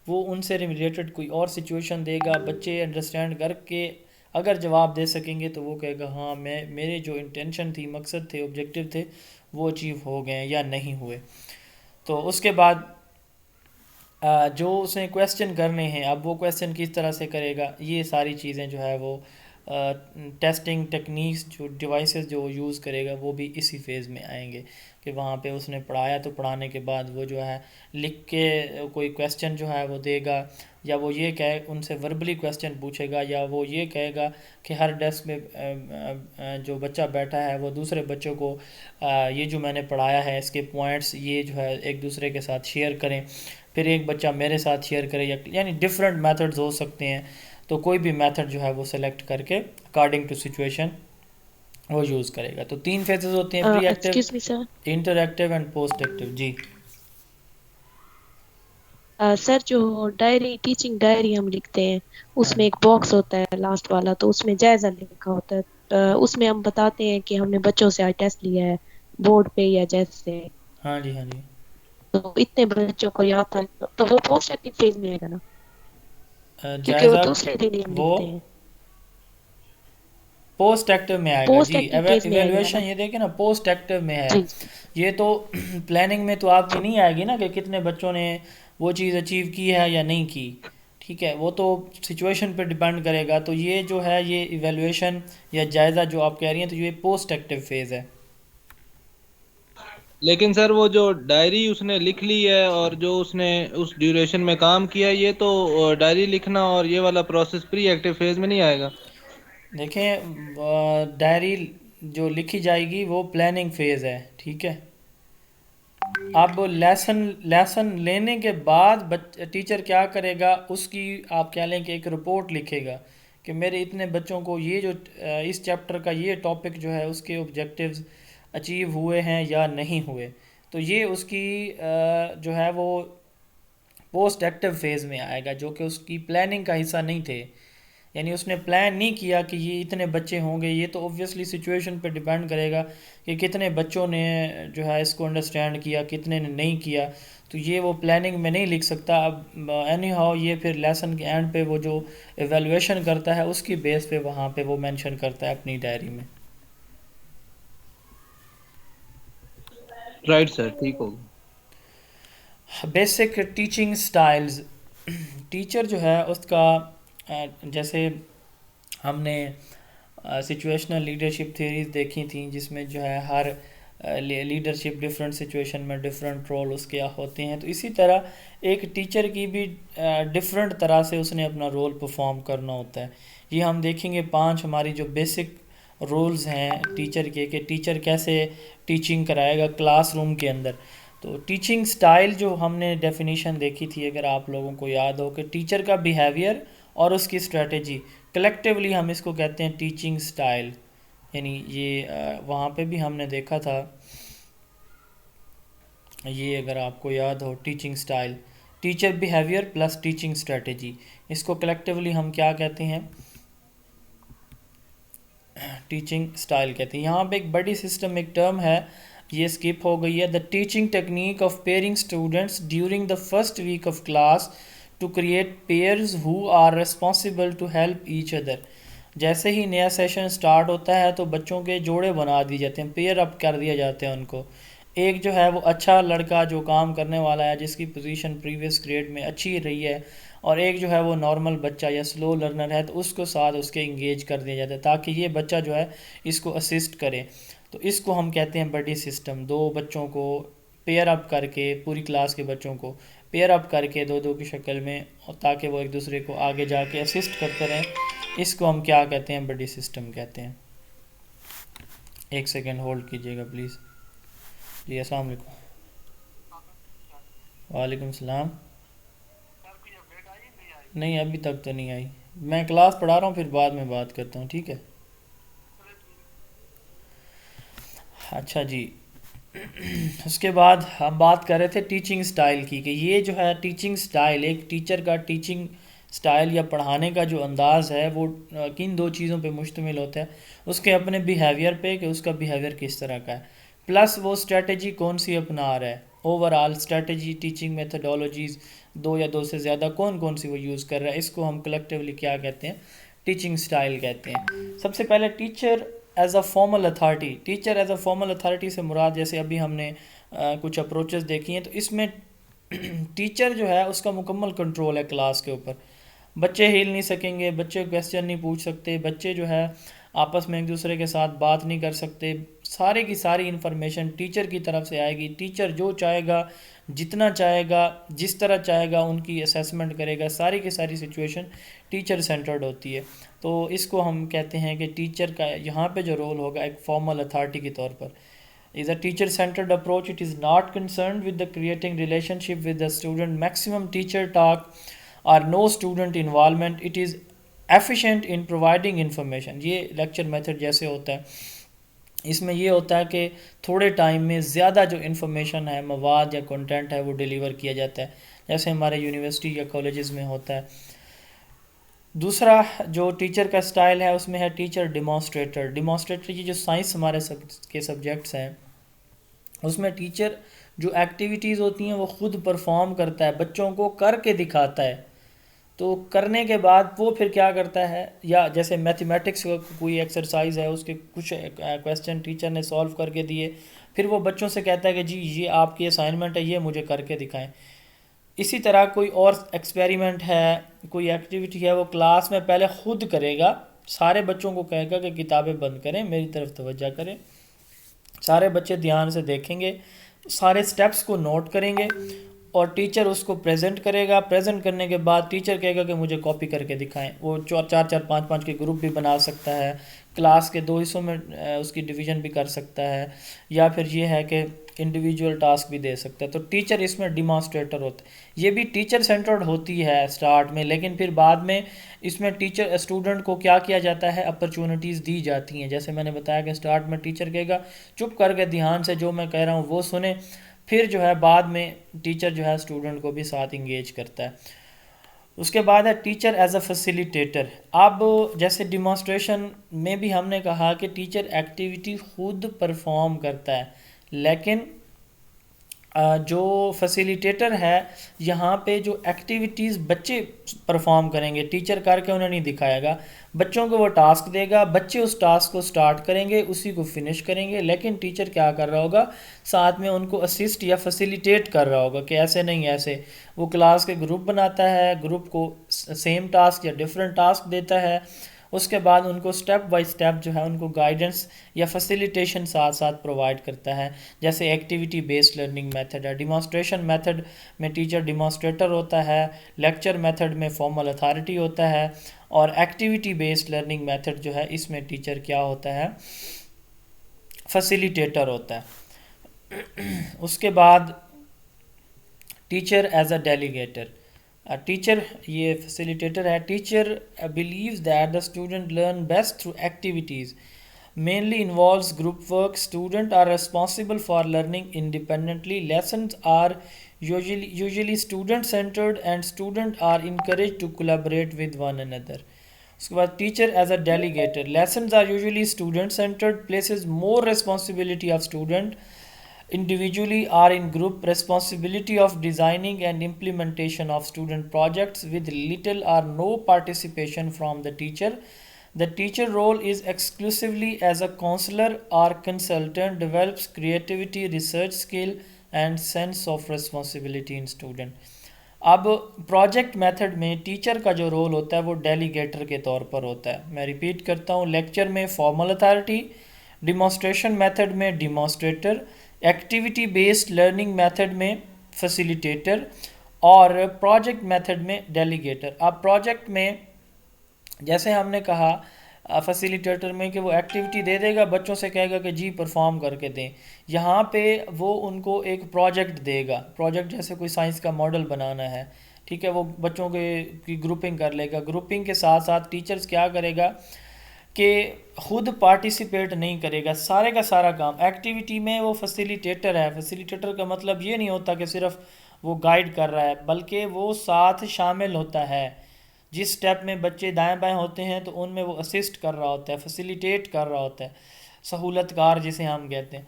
وہ ان سے ریلیٹڈ کوئی اور سچویشن دے گا، بچے انڈرسٹینڈ کر کے اگر جواب دے سکیں گے تو وہ کہے گا ہاں میرے جو انٹینشن تھی، مقصد تھے، آبجیکٹیو تھے، وہ اچیو ہو گئے یا نہیں ہوئے. تو اس کے بعد جو اس نے کویسچن کرنے ہیں، اب وہ کویسچن کس طرح سے کرے گا، یہ ساری چیزیں جو ہے وہ ٹیسٹنگ ٹیکنیکس، جو ڈیوائسز جو یوز کرے گا وہ بھی اسی فیز میں آئیں گے. کہ وہاں پہ اس نے پڑھایا تو پڑھانے کے بعد وہ جو ہے لکھ کے کوئی کویسچن جو ہے وہ دے گا، یا وہ یہ کہے ان سے وربلی کویسچن پوچھے گا، یا وہ یہ کہے گا کہ ہر ڈیسک میں جو بچہ بیٹھا ہے وہ دوسرے بچوں کو یہ جو میں نے پڑھایا ہے اس کے پوائنٹس یہ جو ہے ایک دوسرے کے ساتھ شیئر کریں. پھر ایک بچہ میرے ساتھ شیئر کرے، یعنی ڈفرینٹ میتھڈز ہو سکتے ہیں. تو کوئی بھی میتھڈ جو ہے وہ سلیکٹ کر کے اکارڈنگ ٹو سچویشن وہ یوز کرے گا. تو 3 فیزز ہوتے ہیں: pre active, excuse me sir. Inter active and post active. جی سر جو ڈائری، ٹیچنگ ڈائری ہم لکھتے ہیں، ہاں اس میں ایک باکس ہوتا ہے لاسٹ والا، تو اس میں جائزہ لکھا ہوتا ہے. اس میں ہم بتاتے ہیں کہ ہم نے بچوں سے آج ٹیسٹ لیا ہے بورڈ پہ یا جیسے، ہاں جی ہاں جی. تو اتنے بچوں کو یاد تھا، تو وہ پوسٹ ایکٹیو فیز میں آئے گا نا، کیونکہ وہ جائزہ دوسرے دن ہی ہم وہ لکھتے ہیں. پوسٹ ایکٹیو میں آئے گا. پوسٹ جی ایکٹیو فیز میں آئے گا نا. ایویلویشن یہ دیکھیں نا، پوسٹ ایکٹیو میں ہے. جی یہ تو پلاننگ میں تو آپ کی نہیں آئے گی نا کہ کتنے بچوں نے وہ چیز اچیو کی ہے یا نہیں کی. ٹھیک ہے، وہ تو سچویشن پہ ڈیپینڈ کرے گا. تو یہ جو ہے یہ ایویلویشن یا جائزہ جو آپ کہہ رہی ہیں، تو یہ پوسٹ ایکٹیو فیز ہے. لیکن سر وہ جو ڈائری اس نے لکھ لی ہے اور جو اس نے اس ڈیوریشن میں کام کیا، یہ تو ڈائری لکھنا اور یہ والا پروسیس پری ایکٹیو فیز میں نہیں آئے گا. دیکھیں ڈائری جو لکھی جائے گی وہ پلاننگ فیز ہے. ٹھیک ہے، اب لیسن لینے کے بعد ٹیچر کیا کرے گا، اس کی آپ کہہ لیں کہ ایک رپورٹ لکھے گا کہ میرے اتنے بچوں کو یہ جو اس چیپٹر کا یہ ٹاپک جو ہے اس کے آبجیکٹیوز اچیو ہوئے ہیں یا نہیں ہوئے. تو یہ اس کی جو ہے وہ پوسٹ ایکٹیو فیز میں آئے گا، جو کہ اس کی پلاننگ کا حصہ نہیں تھے. یعنی اس نے پلان نہیں کیا کہ یہ اتنے بچے ہوں گے. یہ تو اوبویسلی سچویشن پہ ڈیپینڈ کرے گا کہ کتنے بچوں نے جو ہے اس کو انڈرسٹینڈ کیا، کتنے نے نہیں کیا. تو یہ وہ پلاننگ میں نہیں لکھ سکتا. اب اینی ہاؤ یہ پھر لیسن کے اینڈ پہ وہ جو ایویلویشن کرتا ہے اس کی بیس پہ وہاں پہ وہ مینشن کرتا ہے اپنی ڈائری میں. رائٹ سر، ٹھیک ہوگا. Basic teaching styles. ٹیچر جو ہے اس کا جیسے ہم نے سچویشنل لیڈرشپ تھیوریز دیکھی تھیں جس میں جو ہے ہر لیڈرشپ ڈفرینٹ سچویشن میں ڈفرینٹ رول اس کے ہوتے ہیں، تو اسی طرح ایک ٹیچر کی بھی ڈفرینٹ طرح سے اس نے اپنا رول پرفارم کرنا ہوتا ہے۔ یہ ہم دیکھیں گے 5 ہماری جو بیسک رولز ہیں ٹیچر کے، کہ ٹیچر کیسے ٹیچنگ کرائے گا کلاس روم کے اندر۔ تو ٹیچنگ سٹائل جو ہم نے ڈیفینیشن دیکھی تھی، اگر آپ لوگوں کو یاد ہو، کہ ٹیچر کا بیہیویئر اور اس کی اسٹریٹجی، کلیکٹیولی ہم اس کو کہتے ہیں ٹیچنگ سٹائل، یعنی یہ وہاں پہ بھی ہم نے دیکھا تھا، یہ اگر آپ کو یاد ہو teaching style, teacher behaviour plus teaching strategy, اس کو کلیکٹیولی ہم کیا کہتے ہیں؟ ٹیچنگ سٹائل کہتے ہیں۔ یہاں پہ ایک بڑی سسٹم ایک ٹرم ہے، یہ اسکپ ہو گئی ہے، the teaching technique of pairing students during the first week of class to create pairs who are responsible to help each other. جیسے ہی نیا سیشن سٹارٹ ہوتا ہے تو بچوں کے جوڑے بنا دیے جاتے ہیں، پیئر اپ کر دیا جاتے ہیں ان کو۔ ایک جو ہے وہ اچھا لڑکا جو کام کرنے والا ہے، جس کی پوزیشن پریویس گریڈ میں اچھی رہی ہے، اور ایک جو ہے وہ نارمل بچہ یا سلو لرنر ہے، تو اس کو ساتھ اس کے انگیج کر دیا جاتا ہے تاکہ یہ بچہ جو ہے اس کو اسسٹ کرے۔ تو اس کو ہم کہتے ہیں بڈی سسٹم، 2 بچوں کو پیئر اپ کر کے، پوری کلاس کے بچوں کو پیئر اپ کر کے 2 کی شکل میں، تاکہ وہ ایک دوسرے کو آگے جا کے اسسٹ کرتے رہیں، اس کو ہم کیا کہتے ہیں؟ بڈی سسٹم کہتے ہیں۔ 1 سیکنڈ ہولڈ کیجیے گا پلیز۔ جی السلام علیکم۔ وعلیکم السلام۔ نہیں ابھی تک تو نہیں آئی، میں کلاس پڑھا رہا ہوں، پھر بعد میں بات کرتا ہوں، ٹھیک ہے؟ اچھا جی، اس کے بعد ہم بات کر رہے تھے ٹیچنگ سٹائل کی، کہ یہ جو ہے ٹیچنگ سٹائل، ایک ٹیچر کا ٹیچنگ سٹائل یا پڑھانے کا جو انداز ہے وہ کن 2 چیزوں پہ مشتمل ہوتا ہے؟ اس کے اپنے بیہیویئر پہ، کہ اس کا بیہیویئر کس طرح کا ہے، پلس وہ اسٹریٹجی کون سی اپنا رہا ہے، over all strategy, teaching methodologies 2 یا 2 سے زیادہ کون سی وہ یوز کر رہا ہے، اس کو ہم کلیکٹیولی کیا کہتے ہیں؟ ٹیچنگ سٹائل کہتے ہیں۔ سب سے پہلے ٹیچر ایز اے فارمل اتھارٹی، ٹیچر ایز اے فارمل اتھارٹی سے مراد، جیسے ابھی ہم نے کچھ اپروچز دیکھی ہیں، تو اس میں ٹیچر جو ہے اس کا مکمل کنٹرول ہے کلاس کے اوپر، بچے ہل نہیں سکیں گے، بچے کویسچن نہیں پوچھ سکتے، بچے جو ہے آپس میں ایک دوسرے کے ساتھ بات نہیں کر سکتے، سارے کی ساری انفارمیشن ٹیچر کی طرف سے آئے گی، ٹیچر جو چاہے گا، جتنا چاہے گا، جس طرح چاہے گا ان کی اسیسمنٹ کرے گا، ساری کی ساری سچویشن ٹیچر سینٹرڈ ہوتی ہے۔ تو اس کو ہم کہتے ہیں کہ ٹیچر کا یہاں پہ جو رول ہوگا ایک فارمل اتھارٹی کے طور پر، is a teacher centered approach. It is not concerned with the creating relationship with the student, maximum teacher talk or no student involvement. It is efficient in providing information. یہ lecture method جیسے ہوتا ہے، اس میں یہ ہوتا ہے کہ تھوڑے ٹائم میں زیادہ جو انفارمیشن ہے، مواد یا کنٹینٹ ہے، وہ ڈیلیور کیا جاتا ہے، جیسے ہمارے یونیورسٹی یا کالجز میں ہوتا ہے۔ دوسرا جو ٹیچر کا سٹائل ہے اس میں ہے ٹیچر ڈیمانسٹریٹر کی جو سائنس ہمارے کے سبجیکٹس ہیں، اس میں ٹیچر جو ایکٹیویٹیز ہوتی ہیں وہ خود پرفارم کرتا ہے، بچوں کو کر کے دکھاتا ہے، تو کرنے کے بعد وہ پھر کیا کرتا ہے، یا جیسے میتھمیٹکس کا کوئی ایکسرسائز ہے، اس کے کچھ کویسچن ٹیچر نے سولو کر کے دیے، پھر وہ بچوں سے کہتا ہے کہ جی یہ آپ کی اسائنمنٹ ہے، یہ مجھے کر کے دکھائیں۔ اسی طرح کوئی اور ایکسپیریمنٹ ہے، کوئی ایکٹیویٹی ہے، وہ کلاس میں پہلے خود کرے گا، سارے بچوں کو کہے گا کہ کتابیں بند کریں، میری طرف توجہ کریں، سارے بچے دھیان سے دیکھیں گے، سارے سٹیپس کو نوٹ کریں گے، اور ٹیچر اس کو پریزنٹ کرے گا، پریزنٹ کرنے کے بعد ٹیچر کہے گا کہ مجھے کاپی کر کے دکھائیں۔ وہ 4 5 کے گروپ بھی بنا سکتا ہے، کلاس کے 2 حصوں میں اس کی ڈویژن بھی کر سکتا ہے، یا پھر یہ ہے کہ انڈیویجول ٹاسک بھی دے سکتا ہے۔ تو ٹیچر اس میں ڈیمانسٹریٹر ہوتا ہے، یہ بھی ٹیچر سینٹرڈ ہوتی ہے سٹارٹ میں، لیکن پھر بعد میں اس میں ٹیچر اسٹوڈنٹ کو کیا کیا جاتا ہے، اپرچونٹیز دی جاتی ہیں، جیسے میں نے بتایا کہ سٹارٹ میں ٹیچر کہے گا چپ کر کے دھیان سے جو میں کہہ رہا ہوں وہ سنیں، پھر جو ہے بعد میں ٹیچر جو ہے اسٹوڈنٹ کو بھی ساتھ انگیج کرتا ہے۔ اس کے بعد ہے ٹیچر ایز اے فیسیلیٹیٹر۔ اب جیسے ڈیمانسٹریشن میں بھی ہم نے کہا کہ ٹیچر ایکٹیویٹی خود پرفارم کرتا ہے، لیکن جو فیسیلیٹیٹر ہے یہاں پہ جو ایکٹیویٹیز بچے پرفارم کریں گے، ٹیچر کر کے انہیں نہیں دکھائے گا، بچوں کو وہ ٹاسک دے گا، بچے اس ٹاسک کو سٹارٹ کریں گے، اسی کو فنش کریں گے، لیکن ٹیچر کیا کر رہا ہوگا، ساتھ میں ان کو اسسٹ یا فیسیلیٹیٹ کر رہا ہوگا کہ ایسے نہیں ایسے، وہ کلاس کے گروپ بناتا ہے، گروپ کو سیم ٹاسک یا ڈیفرنٹ ٹاسک دیتا ہے، اس کے بعد ان کو سٹیپ بائی سٹیپ جو ہے ان کو گائیڈنس یا فیسیلیٹیشن ساتھ ساتھ پرووائڈ کرتا ہے. جیسے ایکٹیویٹی بیسڈ لرننگ میتھڈ ہے. ڈیمانسٹریشن میتھڈ میں ٹیچر ڈیمانسٹریٹر ہوتا ہے. لیکچر میتھڈ میں فارمل اتھارٹی ہوتا ہے. اور ایکٹیویٹی بیسڈ لرننگ میتھڈ جو ہے اس میں ٹیچر کیا ہوتا ہے, فیسیلیٹیٹر ہوتا ہے. اس کے بعد ٹیچر ایز اے ڈیلیگیٹر. ٹیچر یہ فیسیلیٹیٹر ہے. Teacher believes that the student learn best through activities mainly involves group work. Students are responsible for learning independently. Lessons are usually student centered and students are encouraged to collaborate with one another. اس کے بعد teacher as a delegator. Lessons are usually student centred, places more responsibility of student individually or in group. Responsibility of designing and implementation of student projects with little or no participation from the teacher. The teacher role is exclusively as a counselor or consultant, develops creativity, research skill and sense of responsibility in student. اب project method میں teacher کا جو role ہوتا ہے وہ ڈیلیگیٹر کے طور پر ہوتا ہے. میں ریپیٹ کرتا ہوں, لیکچر میں فارمل اتھارٹی, ڈیمانسٹریشن میتھڈ میں ڈیمانسٹریٹر, ایکٹیویٹی بیسڈ لرننگ میتھڈ میں فیسیلیٹیٹر اور پروجیکٹ میتھڈ میں ڈیلیگیٹر. اب پروجیکٹ میں جیسے ہم نے کہا فیسیلیٹیٹر میں کہ وہ ایکٹیویٹی دے دے گا, بچوں سے کہے گا کہ جی پرفارم کر کے دیں. یہاں پہ وہ ان کو ایک پروجیکٹ دے گا. پروجیکٹ جیسے کوئی سائنس کا ماڈل بنانا ہے, ٹھیک ہے, وہ بچوں کی گروپنگ کر لے گا. گروپنگ کے ساتھ ساتھ ٹیچرز کیا کرے گا کہ خود پارٹیسپیٹ نہیں کرے گا, سارے کا سارا کام ایکٹیویٹی میں وہ فیسیلیٹیٹر ہے. فیسیلیٹیٹر کا مطلب یہ نہیں ہوتا کہ صرف وہ گائیڈ کر رہا ہے, بلکہ وہ ساتھ شامل ہوتا ہے. جس سٹیپ میں بچے دائیں بائیں ہوتے ہیں تو ان میں وہ اسسٹ کر رہا ہوتا ہے, فیسیلیٹیٹ کر رہا ہوتا ہے, سہولت کار جسے ہم کہتے ہیں.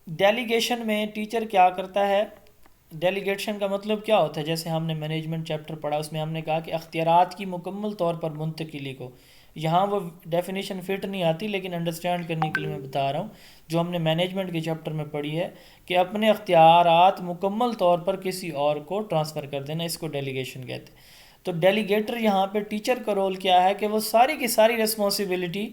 ڈیلیگیشن میں ٹیچر کیا کرتا ہے, ڈیلیگیشن کا مطلب کیا ہوتا ہے, جیسے ہم نے مینجمنٹ چیپٹر پڑھا اس میں ہم نے کہا کہ اختیارات کی مکمل طور پر منتقلی کو, یہاں وہ ڈیفینیشن فٹ نہیں آتی لیکن انڈرسٹینڈ کرنے کے لیے میں بتا رہا ہوں, جو ہم نے مینجمنٹ کے چیپٹر میں پڑھی ہے کہ اپنے اختیارات مکمل طور پر کسی اور کو ٹرانسفر کر دینا, اس کو ڈیلیگیشن کہتے ہیں. تو ڈیلیگیٹر یہاں پہ ٹیچر کا رول کیا ہے کہ وہ ساری کی ساری رسپانسبلٹی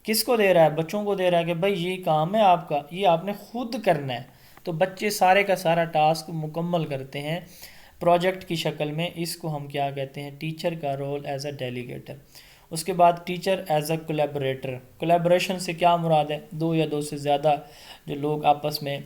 کس کو دے رہا ہے, بچوں کو دے رہا ہے کہ بھائی یہ کام ہے آپ کا, یہ آپ نے خود کرنا ہے. تو بچے سارے کا سارا ٹاسک مکمل کرتے ہیں پروجیکٹ کی شکل میں. اس کو ہم کیا کہتے ہیں, ٹیچر کا رول ایز اے ڈیلیگیٹر. اس کے بعد ٹیچر ایز اے کولیبریٹر. کولیبریشن سے کیا مراد ہے, دو یا دو سے زیادہ جو لوگ آپس میں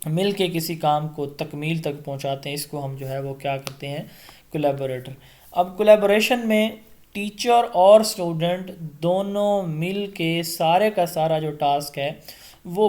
مل کے کسی کام کو تکمیل تک پہنچاتے ہیں, اس کو ہم جو ہے وہ کیا کرتے ہیں, کولیبریٹر. اب کولیبریشن میں ٹیچر اور اسٹوڈنٹ دونوں مل کے سارے کا سارا جو ٹاسک ہے وہ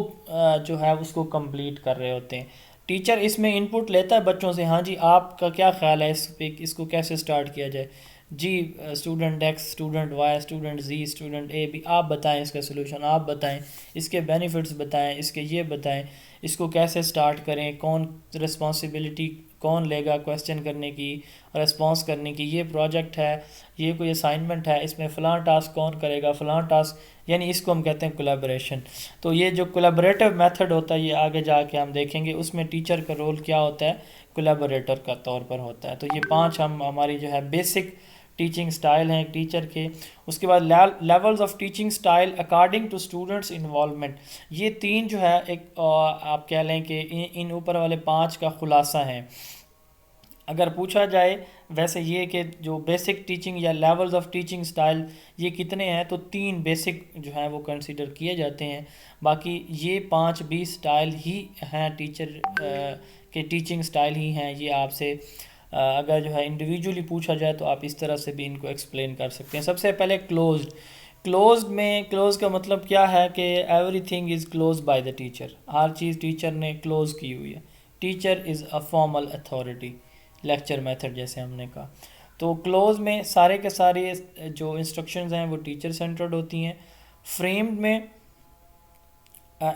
جو ہے اس کو کمپلیٹ کر رہے ہوتے ہیں. ٹیچر اس میں انپٹ لیتا ہے بچوں سے, ہاں جی آپ کا کیا خیال ہے اس پہ, اس کو کیسے سٹارٹ کیا جائے, جی student X, student Y, student Z, student A B, آپ بتائیں اس کا سلوشن, آپ بتائیں اس کے بینیفٹس بتائیں, اس کے یہ بتائیں, اس کو کیسے سٹارٹ کریں, کون رسپانسبلٹی کون لے گا کویسچن کرنے کی, رسپانس کرنے کی, یہ پروجیکٹ ہے, یہ کوئی اسائنمنٹ ہے, اس میں فلاں ٹاسک کون کرے گا, فلاں ٹاسک, یعنی اس کو ہم کہتے ہیں کولیبریشن. تو یہ جو کولیبریٹو میتھڈ ہوتا ہے یہ آگے جا کے ہم دیکھیں گے, اس میں ٹیچر کا رول کیا ہوتا ہے, کولیبریٹر کا طور پر ہوتا ہے. تو یہ 5 ہماری جو ہے بیسک ٹیچنگ سٹائل ہیں ٹیچر کے. اس کے بعد levels of teaching style according to students involvement. یہ 3 جو ہے ایک آپ کہہ لیں کہ ان اوپر والے 5 کا خلاصہ ہیں. اگر پوچھا جائے ویسے یہ کہ جو بیسک ٹیچنگ یا لیولز آف ٹیچنگ سٹائل یہ کتنے ہیں, تو 3 بیسک جو ہیں وہ کنسیڈر کیے جاتے ہیں. باقی یہ 5 بھی سٹائل ہی ہیں ٹیچر کے, ٹیچنگ سٹائل ہی ہیں. یہ آپ سے اگر جو ہے انڈیویجولی پوچھا جائے تو آپ اس طرح سے بھی ان کو ایکسپلین کر سکتے ہیں. سب سے پہلے کلوزڈ میں کلوز کا مطلب کیا ہے کہ everything is close by the teacher, ہر چیز ٹیچر نے کلوز کی ہوئی ہے. Teacher is a formal authority, lecture method جیسے ہم نے کہا. تو کلوز میں سارے کے سارے جو انسٹرکشنز ہیں وہ ٹیچر سینٹرڈ ہوتی ہیں. فریمڈ میں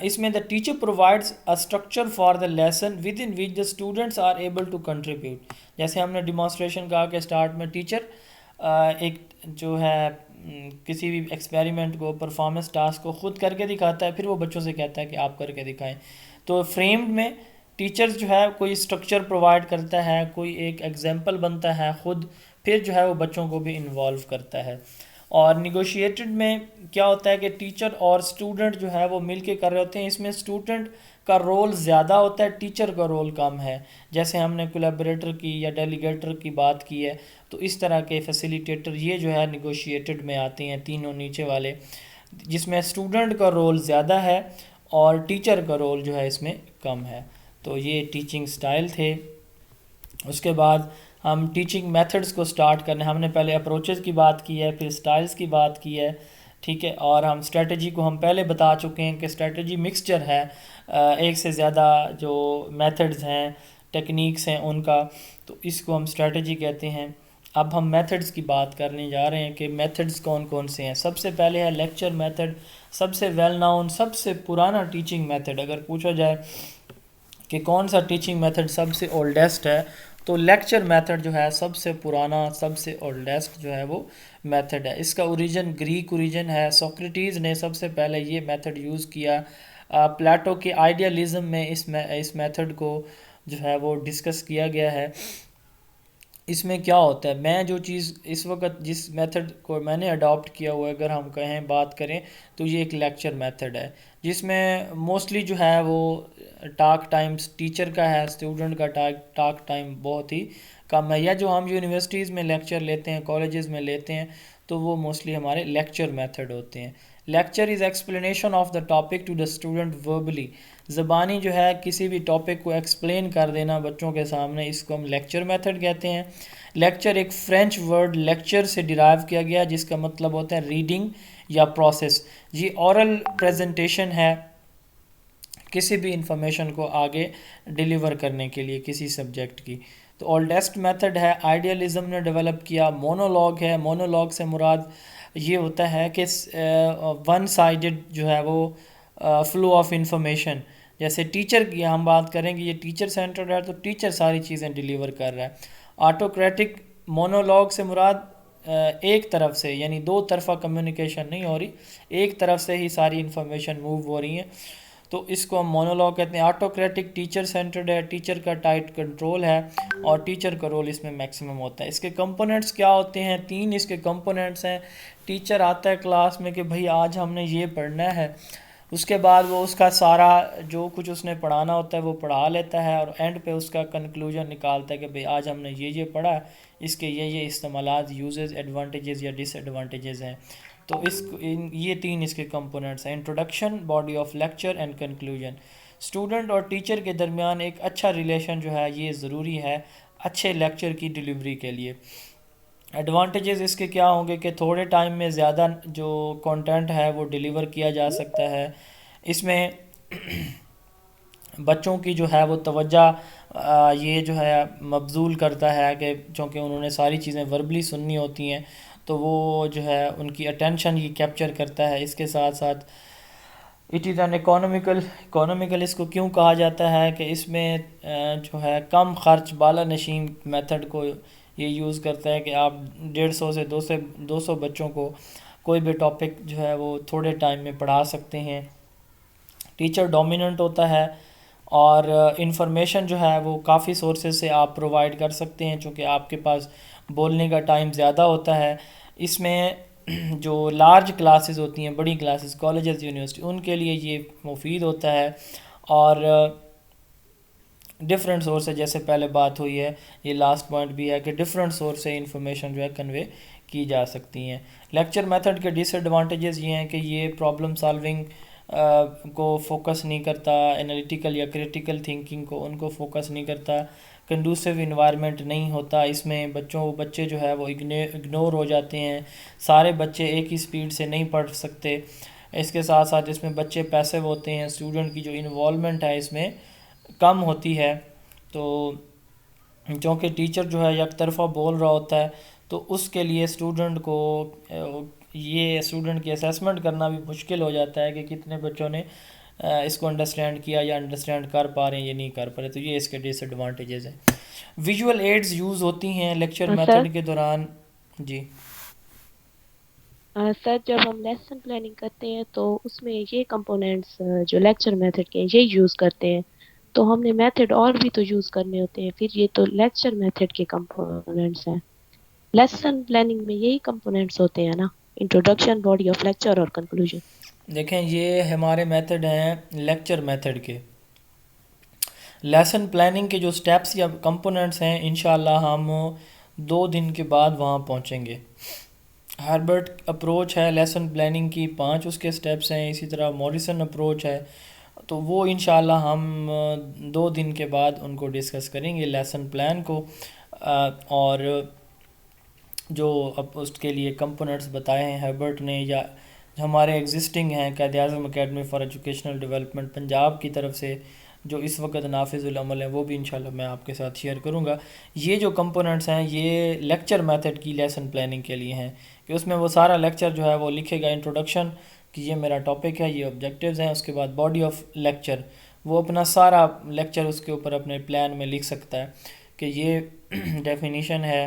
اس میں the teacher provides a structure for the lesson within which the students are able to contribute. جیسے ہم نے ڈیمانسٹریشن کہا کہ اسٹارٹ میں ٹیچر ایک جو ہے کسی بھی ایکسپیریمنٹ کو, پرفارمنس ٹاسک کو خود کر کے دکھاتا ہے, پھر وہ بچوں سے کہتا ہے کہ آپ کر کے دکھائیں. تو فریمڈ میں ٹیچرز جو ہے کوئی اسٹرکچر پرووائڈ کرتا ہے, کوئی ایک ایگزامپل بنتا ہے خود, پھر جو ہے وہ بچوں کو بھی انوالو کرتا ہے. اور نیگوشیٹڈ میں کیا ہوتا ہے کہ ٹیچر اور اسٹوڈنٹ جو ہے وہ مل کے کر رہے ہوتے ہیں. اس میں اسٹوڈنٹ کا رول زیادہ ہوتا ہے, ٹیچر کا رول کم ہے. جیسے ہم نے کولیبریٹر کی یا ڈیلیگیٹر کی بات کی ہے, تو اس طرح کے فیسیلیٹیٹر یہ جو ہے نیگوشیٹڈ میں آتے ہیں, تینوں نیچے والے, جس میں اسٹوڈنٹ کا رول زیادہ ہے اور ٹیچر کا رول جو ہے اس میں کم ہے. تو یہ ٹیچنگ سٹائل تھے. اس کے بعد ہم ٹیچنگ میتھڈز کو سٹارٹ کرنے, ہم نے پہلے اپروچز کی بات کی ہے, پھر سٹائلز کی بات کی ہے, ٹھیک ہے. اور ہم اسٹریٹجی کو ہم پہلے بتا چکے ہیں کہ اسٹریٹجی مکسچر ہے, ایک سے زیادہ جو میتھڈز ہیں, ٹیکنیکس ہیں ان کا, تو اس کو ہم اسٹریٹجی کہتے ہیں. اب ہم میتھڈز کی بات کرنے جا رہے ہیں کہ میتھڈز کون کون سے ہیں. سب سے پہلے ہے لیکچر میتھڈ, سب سے ویل ناؤن, سب سے پرانا ٹیچنگ میتھڈ. اگر پوچھا جائے کہ کون سا ٹیچنگ میتھڈ سب سے اولڈیسٹ ہے, تو لیکچر میتھڈ جو ہے سب سے پرانا, سب سے اولڈیسٹ جو ہے وہ میتھڈ ہے. اس کا اوریجن گریک اوریجن ہے. سوکریٹیز نے سب سے پہلے یہ میتھڈ یوز کیا. پلیٹو کے آئیڈیالزم میں اس میتھڈ کو جو ہے وہ ڈسکس کیا گیا ہے. اس میں کیا ہوتا ہے, میں جو چیز اس وقت جس میتھڈ کو میں نے اڈاپٹ کیا ہوا ہے, اگر ہم کہیں بات کریں تو یہ ایک لیکچر میتھڈ ہے, جس میں موسٹلی جو ہے وہ ٹاک ٹائم ٹیچر کا ہے, اسٹوڈنٹ کا ٹاک ٹائم بہت ہی کم ہے. یا جو ہم یونیورسٹیز میں لیکچر لیتے ہیں, کالجز میں لیتے ہیں, تو وہ موسٹلی ہمارے لیکچر میتھڈ ہوتے ہیں. Lecture is explanation of the topic to the student verbally. زبانی جو ہے کسی بھی ٹاپک کو ایکسپلین کر دینا بچوں کے سامنے, اس کو ہم لیکچر میتھڈ کہتے ہیں. لیکچر ایک فرینچ ورڈ لیکچر سے ڈرائیو کیا گیا, جس کا مطلب ہوتا ہے ریڈنگ یا پروسیس. یہ اورل پریزنٹیشن ہے کسی بھی انفارمیشن کو آگے ڈیلیور کرنے کے لیے کسی سبجیکٹ کی. تو اولڈیسٹ میتھڈ ہے, آئیڈیالزم نے ڈیولپ کیا. مونولوگ ہے, مونولوگ سے مراد یہ ہوتا ہے کہ ون سائیڈڈ جو ہے وہ فلو آف انفارمیشن. جیسے ٹیچر کی ہم بات کریں گے, یہ ٹیچر سینٹرڈ ہے, تو ٹیچر ساری چیزیں ڈیلیور کر رہا ہے. آٹوکریٹک مونولوگ سے مراد ایک طرف سے, یعنی دو طرفہ کمیونیکیشن نہیں ہو رہی, ایک طرف سے ہی ساری انفارمیشن موو ہو رہی ہیں, تو اس کو ہم مونولوگ کہتے ہیں. آٹوکریٹک ٹیچر سینٹرڈ ہے, ٹیچر کا ٹائٹ کنٹرول ہے اور ٹیچر کا رول اس میں میکسیمم ہوتا ہے. اس کے کمپوننٹس کیا ہوتے ہیں؟ 3 اس کے کمپوننٹس ہیں. ٹیچر آتا ہے کلاس میں کہ بھئی آج ہم نے یہ پڑھنا ہے, اس کے بعد وہ اس کا سارا جو کچھ اس نے پڑھانا ہوتا ہے وہ پڑھا لیتا ہے, اور اینڈ پہ اس کا کنکلوژن نکالتا ہے کہ بھئی آج ہم نے یہ پڑھا, اس کے یہ استعمالات, یوزز, ایڈوانٹیجز یا ڈس ایڈوانٹیجز ہیں. تو یہ 3 اس کے کمپوننٹس ہیں: introduction, body of lecture and conclusion. Student اور ٹیچر کے درمیان ایک اچھا ریلیشن جو ہے یہ ضروری ہے اچھے لیکچر کی ڈیلیوری کے لیے. ایڈوانٹیجز اس کے کیا ہوں گے کہ تھوڑے ٹائم میں زیادہ جو کنٹینٹ ہے وہ ڈیلیور کیا جا سکتا ہے. اس میں بچوں کی جو ہے وہ توجہ یہ جو ہے مبذول کرتا ہے کہ چونکہ انہوں نے ساری چیزیں وربلی سننی ہوتی ہیں, تو وہ جو ہے ان کی اٹینشن یہ کیپچر کرتا ہے. اس کے ساتھ ساتھ اٹ از این اکانومیکل اس کو کیوں کہا جاتا ہے کہ اس میں جو ہے کم خرچ بالا نشین میتھڈ کو یہ یوز کرتا ہے کہ آپ 150 سے 200 بچوں کو کوئی بھی ٹاپک جو ہے وہ تھوڑے ٹائم میں پڑھا سکتے ہیں. ٹیچر ڈومیننٹ ہوتا ہے اور انفارمیشن جو ہے وہ کافی سورسز سے آپ پرووائڈ کر سکتے ہیں, چونکہ آپ کے پاس بولنے کا ٹائم زیادہ ہوتا ہے. اس میں جو لارج کلاسز ہوتی ہیں, بڑی کلاسز, کالجز, یونیورسٹی, ان کے لیے یہ مفید ہوتا ہے. اور ڈفرینٹ سورس ہے, جیسے پہلے بات ہوئی ہے, یہ لاسٹ پوائنٹ بھی ہے کہ ڈفرینٹ سورس سے انفارمیشن جو ہے کنوے کی جا سکتی ہیں. لیکچر میتھڈ کے ڈس ایڈوانٹیجز یہ ہیں کہ یہ پرابلم سالونگ کو فوکس نہیں کرتا, انالیٹیکل یا کریٹیکل تھنکنگ کو ان کو فوکس نہیں کرتا, کنڈوسیو انوائرمنٹ نہیں ہوتا. اس میں بچے جو ہے وہ اگنور ہو جاتے ہیں, سارے بچے ایک ہی سپیڈ سے نہیں پڑھ سکتے. اس کے ساتھ ساتھ اس میں بچے پیسو ہوتے ہیں, اسٹوڈنٹ کی جو انوالومنٹ ہے اس میں کم ہوتی ہے. تو چونکہ ٹیچر جو ہے یک طرفہ بول رہا ہوتا ہے, تو اس کے لیے اسٹوڈنٹ کی اسیسمنٹ کرنا بھی مشکل ہو جاتا ہے کہ کتنے بچوں نے اس کو انڈرسٹینڈ کیا یا انڈرسٹینڈ کر پا رہے ہیں یا نہیں کر پا رہے. تو یہ اس کے ڈس ایڈوانٹیجز ہیں. ویژول ایڈز یوز ہوتی ہیں لیکچر میتھڈ کے دوران. جی سر, جب ہم لیسن پلاننگ کرتے ہیں تو اس میں یہ کمپوننٹس جو لیکچر میتھڈ کے یہ یوز کرتے ہیں, تو ہم نے میتھڈ اور بھی تو یوز کرنے ہوتے ہیں. پھر یہ تو لیکچر میتھڈ کے کمپوننٹس ہیں, لیسن پلاننگ میں یہی کمپوننٹس ہوتے ہیں نا. انٹروڈکشن، باڈی آف لیکچر اور کنکلوژن. دیکھیں یہ ہمارے میتھڈ ہیں لیکچر میتھڈ کے. لیسن پلاننگ کے جو سٹیپس یا کمپوننٹس ہیں انشاءاللہ ہم 2 دن کے بعد وہاں پہنچیں گے. ہربرٹ اپروچ ہے لیسن پلاننگ کی، 5 اس کے سٹیپس ہیں. اسی طرح موریسن اپروچ ہے، تو وہ انشاءاللہ ہم 2 دن کے بعد ان کو ڈسکس کریں گے لیسن پلان کو. اور جو اب اس کے لیے کمپوننٹس بتائے ہیں ہربرٹ نے یا ہمارے ایگزسٹنگ ہیں Quaid Azam Academy for Educational Development Punjab کی طرف سے جو اس وقت نافذ العمل ہیں، وہ بھی انشاءاللہ میں آپ کے ساتھ شیئر کروں گا. یہ جو کمپوننٹس ہیں یہ لیکچر میتھڈ کی لیسن پلاننگ کے لیے ہیں کہ اس میں وہ سارا لیکچر جو ہے وہ لکھے گا. انٹروڈکشن کہ یہ میرا ٹاپک ہے، یہ آبجیکٹیوز ہیں. اس کے بعد باڈی آف لیکچر، وہ اپنا سارا لیکچر اس کے اوپر اپنے پلان میں لکھ سکتا ہے کہ یہ ڈیفینیشن ہے،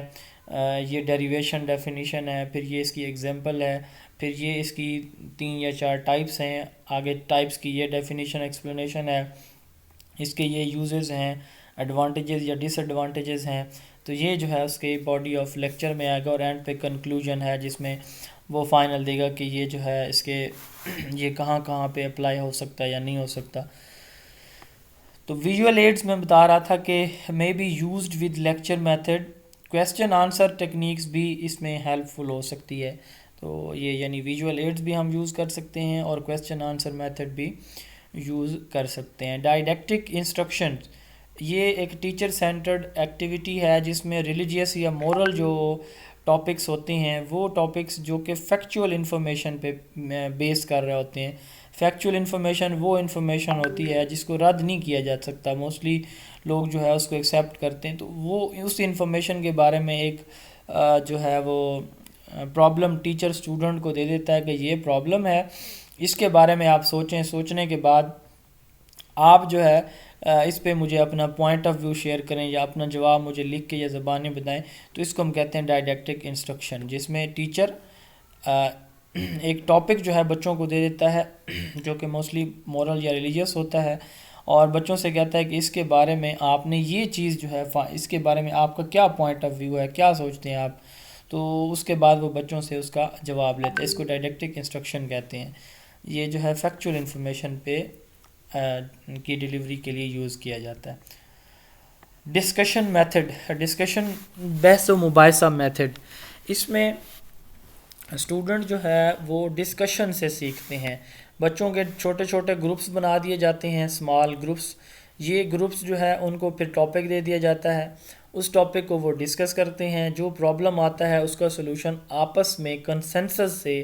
یہ ڈیریویشن ڈیفینیشن ہے، پھر یہ اس کی ایگزامپل ہے، پھر یہ اس کی 3 یا 4 ٹائپس ہیں، آگے ٹائپس کی یہ ڈیفینیشن ایکسپلینیشن ہے، اس کے یہ یوزز ہیں، ایڈوانٹیجز یا ڈس ایڈوانٹیجز ہیں. تو یہ جو ہے اس کے باڈی آف لیکچر میں آئے گا. اور اینڈ پہ کنکلوژن ہے جس میں وہ فائنل دے گا کہ یہ جو ہے اس کے یہ کہاں کہاں پہ اپلائی ہو سکتا ہے یا نہیں ہو سکتا. تو ویژول ایڈز میں بتا رہا تھا کہ may be used with lecture method, question answer techniques بھی اس میں ہیلپ فل ہو سکتی ہے. تو یہ یعنی ویژول ایڈز بھی ہم یوز کر سکتے ہیں اور کویسچن آنسر میتھڈ بھی یوز کر سکتے ہیں. ڈائیڈیکٹک انسٹرکشن یہ ایک ٹیچر سینٹرڈ ایکٹیویٹی ہے جس میں ریلیجیس یا مورل جو ٹاپکس ہوتے ہیں وہ ٹاپکس جو کہ فیکچول انفارمیشن پہ بیس کر رہے ہوتے ہیں. فیکچول انفارمیشن وہ انفارمیشن ہوتی ہے جس کو رد نہیں کیا جا سکتا، موسٹلی لوگ جو ہے اس کو ایکسیپٹ کرتے ہیں. تو وہ اس انفارمیشن کے بارے میں ایک جو ہے وہ پرابلم ٹیچر اسٹوڈنٹ کو دے دیتا ہے کہ یہ پرابلم ہے، اس کے بارے میں آپ سوچیں. سوچنے کے بعد آپ جو ہے اس پہ مجھے اپنا پوائنٹ آف ویو شیئر کریں یا اپنا جواب مجھے لکھ کے یا زبانی بتائیں. تو اس کو ہم کہتے ہیں ڈائیڈیکٹک انسٹرکشن، جس میں ٹیچر ایک ٹاپک جو ہے بچوں کو دے دیتا ہے جو کہ موسٹلی مورل یا ریلیجیس ہوتا ہے، اور بچوں سے کہتا ہے کہ اس کے بارے میں آپ نے یہ چیز جو ہے اس کے بارے میں آپ کا کیا پوائنٹ آف ویو ہے، کیا سوچتے ہیں آپ. تو اس کے بعد وہ بچوں سے اس کا جواب لیتے ہیں. اس کو ڈائیڈیکٹک انسٹرکشن کہتے ہیں. یہ جو ہے فیکچول انفارمیشن پہ کی ڈیلیوری کے لیے یوز کیا جاتا ہے. ڈسکشن میتھڈ، ڈسکشن بحث و مباحثہ میتھڈ، اس میں اسٹوڈنٹ جو ہے وہ ڈسکشن سے سیکھتے ہیں. بچوں کے چھوٹے چھوٹے گروپس بنا دیے جاتے ہیں، اسمال گروپس. یہ گروپس جو ہے ان کو پھر ٹاپک دے دیا جاتا ہے، اس ٹاپک کو وہ ڈسکس کرتے ہیں. جو پرابلم آتا ہے اس کا سلوشن آپس میں کنسنسس سے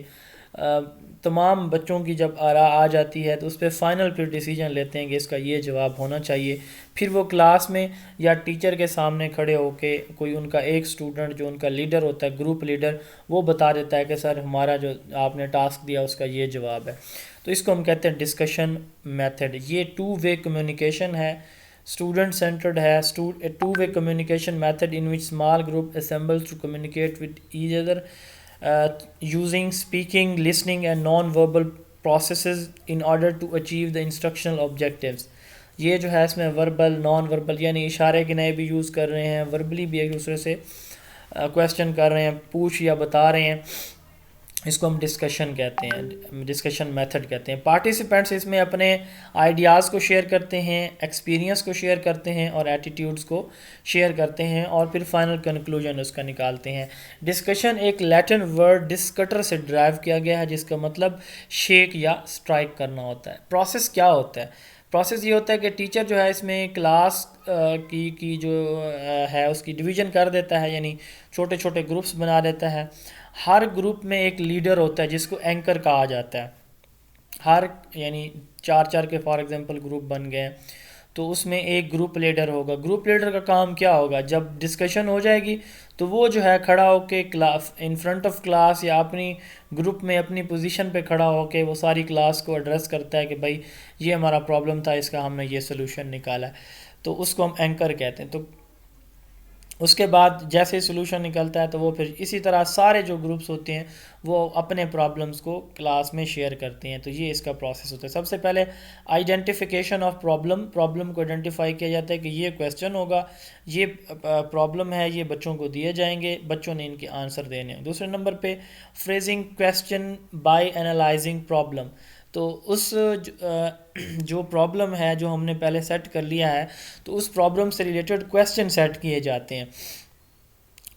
تمام بچوں کی جب آراء آ جاتی ہے تو اس پہ فائنل پھر ڈیسیجن لیتے ہیں کہ اس کا یہ جواب ہونا چاہیے. پھر وہ کلاس میں یا ٹیچر کے سامنے کھڑے ہو کے کوئی ان کا ایک اسٹوڈنٹ جو ان کا لیڈر ہوتا ہے، گروپ لیڈر، وہ بتا دیتا ہے کہ سر ہمارا جو آپ نے ٹاسک دیا اس کا یہ جواب ہے. تو اس کو ہم کہتے ہیں ڈسکشن میتھڈ. یہ 2 وے کمیونیکیشن ہے، اسٹوڈنٹ سینٹرڈ ہے. 2 way communication method in which small group assembles to communicate with each other using speaking, listening and non-verbal processes in order to achieve the instructional objectives. یہ جو ہے اس میں verbal, non verbal یعنی اشارے کے نئے بھی یوز کر رہے ہیں، وربلی بھی ایک دوسرے سے کویسچن کر رہے ہیں، پوچھ یا بتا رہے ہیں. اس کو ہم ڈسکشن کہتے ہیں، ڈسکشن میتھڈ کہتے ہیں. پارٹیسپینٹس اس میں اپنے آئیڈیاز کو شیئر کرتے ہیں، ایکسپیرینس کو شیئر کرتے ہیں اور ایٹیٹیوڈز کو شیئر کرتے ہیں اور پھر فائنل کنکلوژن اس کا نکالتے ہیں. ڈسکشن ایک لیٹن ورڈ ڈسکٹر سے ڈرائیو کیا گیا ہے جس کا مطلب شیک یا سٹرائک کرنا ہوتا ہے. پروسیس کیا ہوتا ہے؟ پروسیس یہ ہوتا ہے کہ ٹیچر جو ہے اس میں کلاس کی جو ہے اس کی ڈویژن کر دیتا ہے، یعنی چھوٹے چھوٹے گروپس بنا دیتا ہے. ہر گروپ میں ایک لیڈر ہوتا ہے جس کو اینکر کہا جاتا ہے. ہر یعنی 4 کے فار ایگزامپل گروپ بن گئے تو اس میں ایک گروپ لیڈر ہوگا. گروپ لیڈر کا کام کیا ہوگا؟ جب ڈسکشن ہو جائے گی تو وہ جو ہے کھڑا ہو کے class in front of class یا اپنی گروپ میں اپنی پوزیشن پہ کھڑا ہو کے وہ ساری کلاس کو ایڈریس کرتا ہے کہ بھائی یہ ہمارا پرابلم تھا، اس کا ہم نے یہ سلوشن نکالا ہے. تو اس کو ہم اینکر کہتے ہیں. تو اس کے بعد جیسے سولوشن نکلتا ہے تو وہ پھر اسی طرح سارے جو گروپس ہوتے ہیں وہ اپنے پرابلمس کو کلاس میں شیئر کرتے ہیں. تو یہ اس کا پروسیس ہوتا ہے. سب سے پہلے آئیڈینٹیفیکیشن آف پرابلم کو آئیڈینٹیفائی کیا جاتا ہے کہ یہ کویسچن ہوگا, یہ پرابلم ہے, یہ بچوں کو دیے جائیں گے, بچوں نے ان کے آنسر دینے ہیں. دوسرے نمبر پہ phrasing question by analysing problem. تو اس جو پرابلم ہے جو ہم نے پہلے سیٹ کر لیا ہے تو اس پرابلم سے ریلیٹڈ کویسچن سیٹ کیے جاتے ہیں.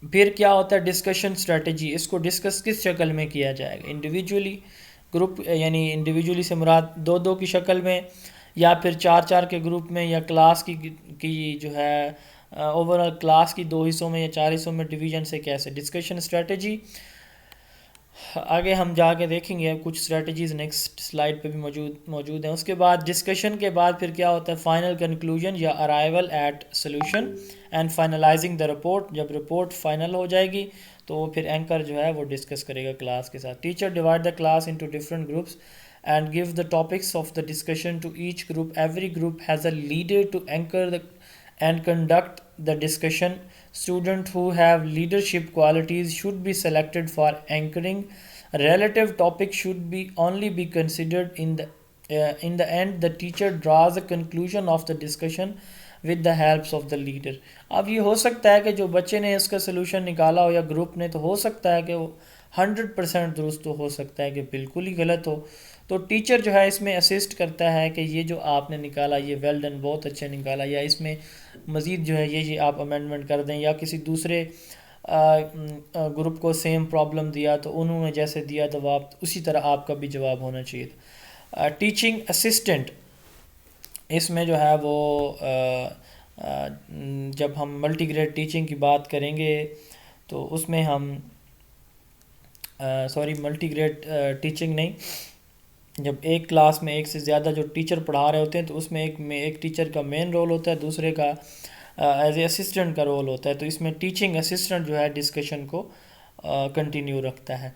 پھر کیا ہوتا ہے ڈسکشن اسٹریٹجی, اس کو ڈسکس کس شکل میں کیا جائے گا, انڈیویجولی, گروپ یعنی انڈیویجولی سے مراد دو دو کی شکل میں, یا پھر چار چار کے گروپ میں, یا کلاس کی جو ہے اوور آل کلاس کی 2 حصوں میں یا 4 حصوں میں ڈویژن سے کیسے. ڈسکشن اسٹریٹجی آگے ہم جا کے دیکھیں گے, کچھ اسٹریٹجیز نیکسٹ سلائڈ پہ بھی موجود ہیں. اس کے بعد ڈسکشن کے بعد پھر کیا ہوتا ہے final conclusion or arrival at solution and finalising the report. جب رپورٹ فائنل ہو جائے گی تو پھر اینکر جو ہے وہ ڈسکس کرے گا کلاس کے ساتھ. Teacher divide the class into different groups and give the topics of the discussion to each group. Every group has a leader to anchor the and conduct the discussion. Students who have leadership qualities should be selected for anchoring. Relative topics should be only be considered in the end. The teacher draws a conclusion of the discussion with the helps of the leader. اب یہ ہو سکتا ہے کہ جو بچے نے اس کا solution نکالا ہو یا گروپ نے, تو ہو سکتا ہے کہ وہ 100% درست ہو سکتا ہے کہ بالکل ہی غلط ہو. تو ٹیچر جو ہے اس میں اسسٹ کرتا ہے کہ یہ جو آپ نے نکالا یہ ویل ڈن, بہت اچھا نکالا, یا اس میں مزید جو ہے یہ آپ امینڈمنٹ کر دیں, یا کسی دوسرے گروپ کو سیم پرابلم دیا تو انہوں نے جیسے دیا تو آپ اسی طرح آپ کا بھی جواب ہونا چاہیے تھا. ٹیچنگ اسسٹنٹ, اس میں جو ہے وہ جب ہم ملٹی گریڈ ٹیچنگ کی بات کریں گے تو اس میں ہم ملٹی گریڈ ٹیچنگ نہیں, جب ایک کلاس میں ایک سے زیادہ جو ٹیچر پڑھا رہے ہوتے ہیں تو اس میں ایک ٹیچر کا مین رول ہوتا ہے, دوسرے کا ایز اے اسسٹنٹ کا رول ہوتا ہے. تو اس میں ٹیچنگ اسسٹنٹ جو ہے ڈسکشن کو کنٹینیو رکھتا ہے.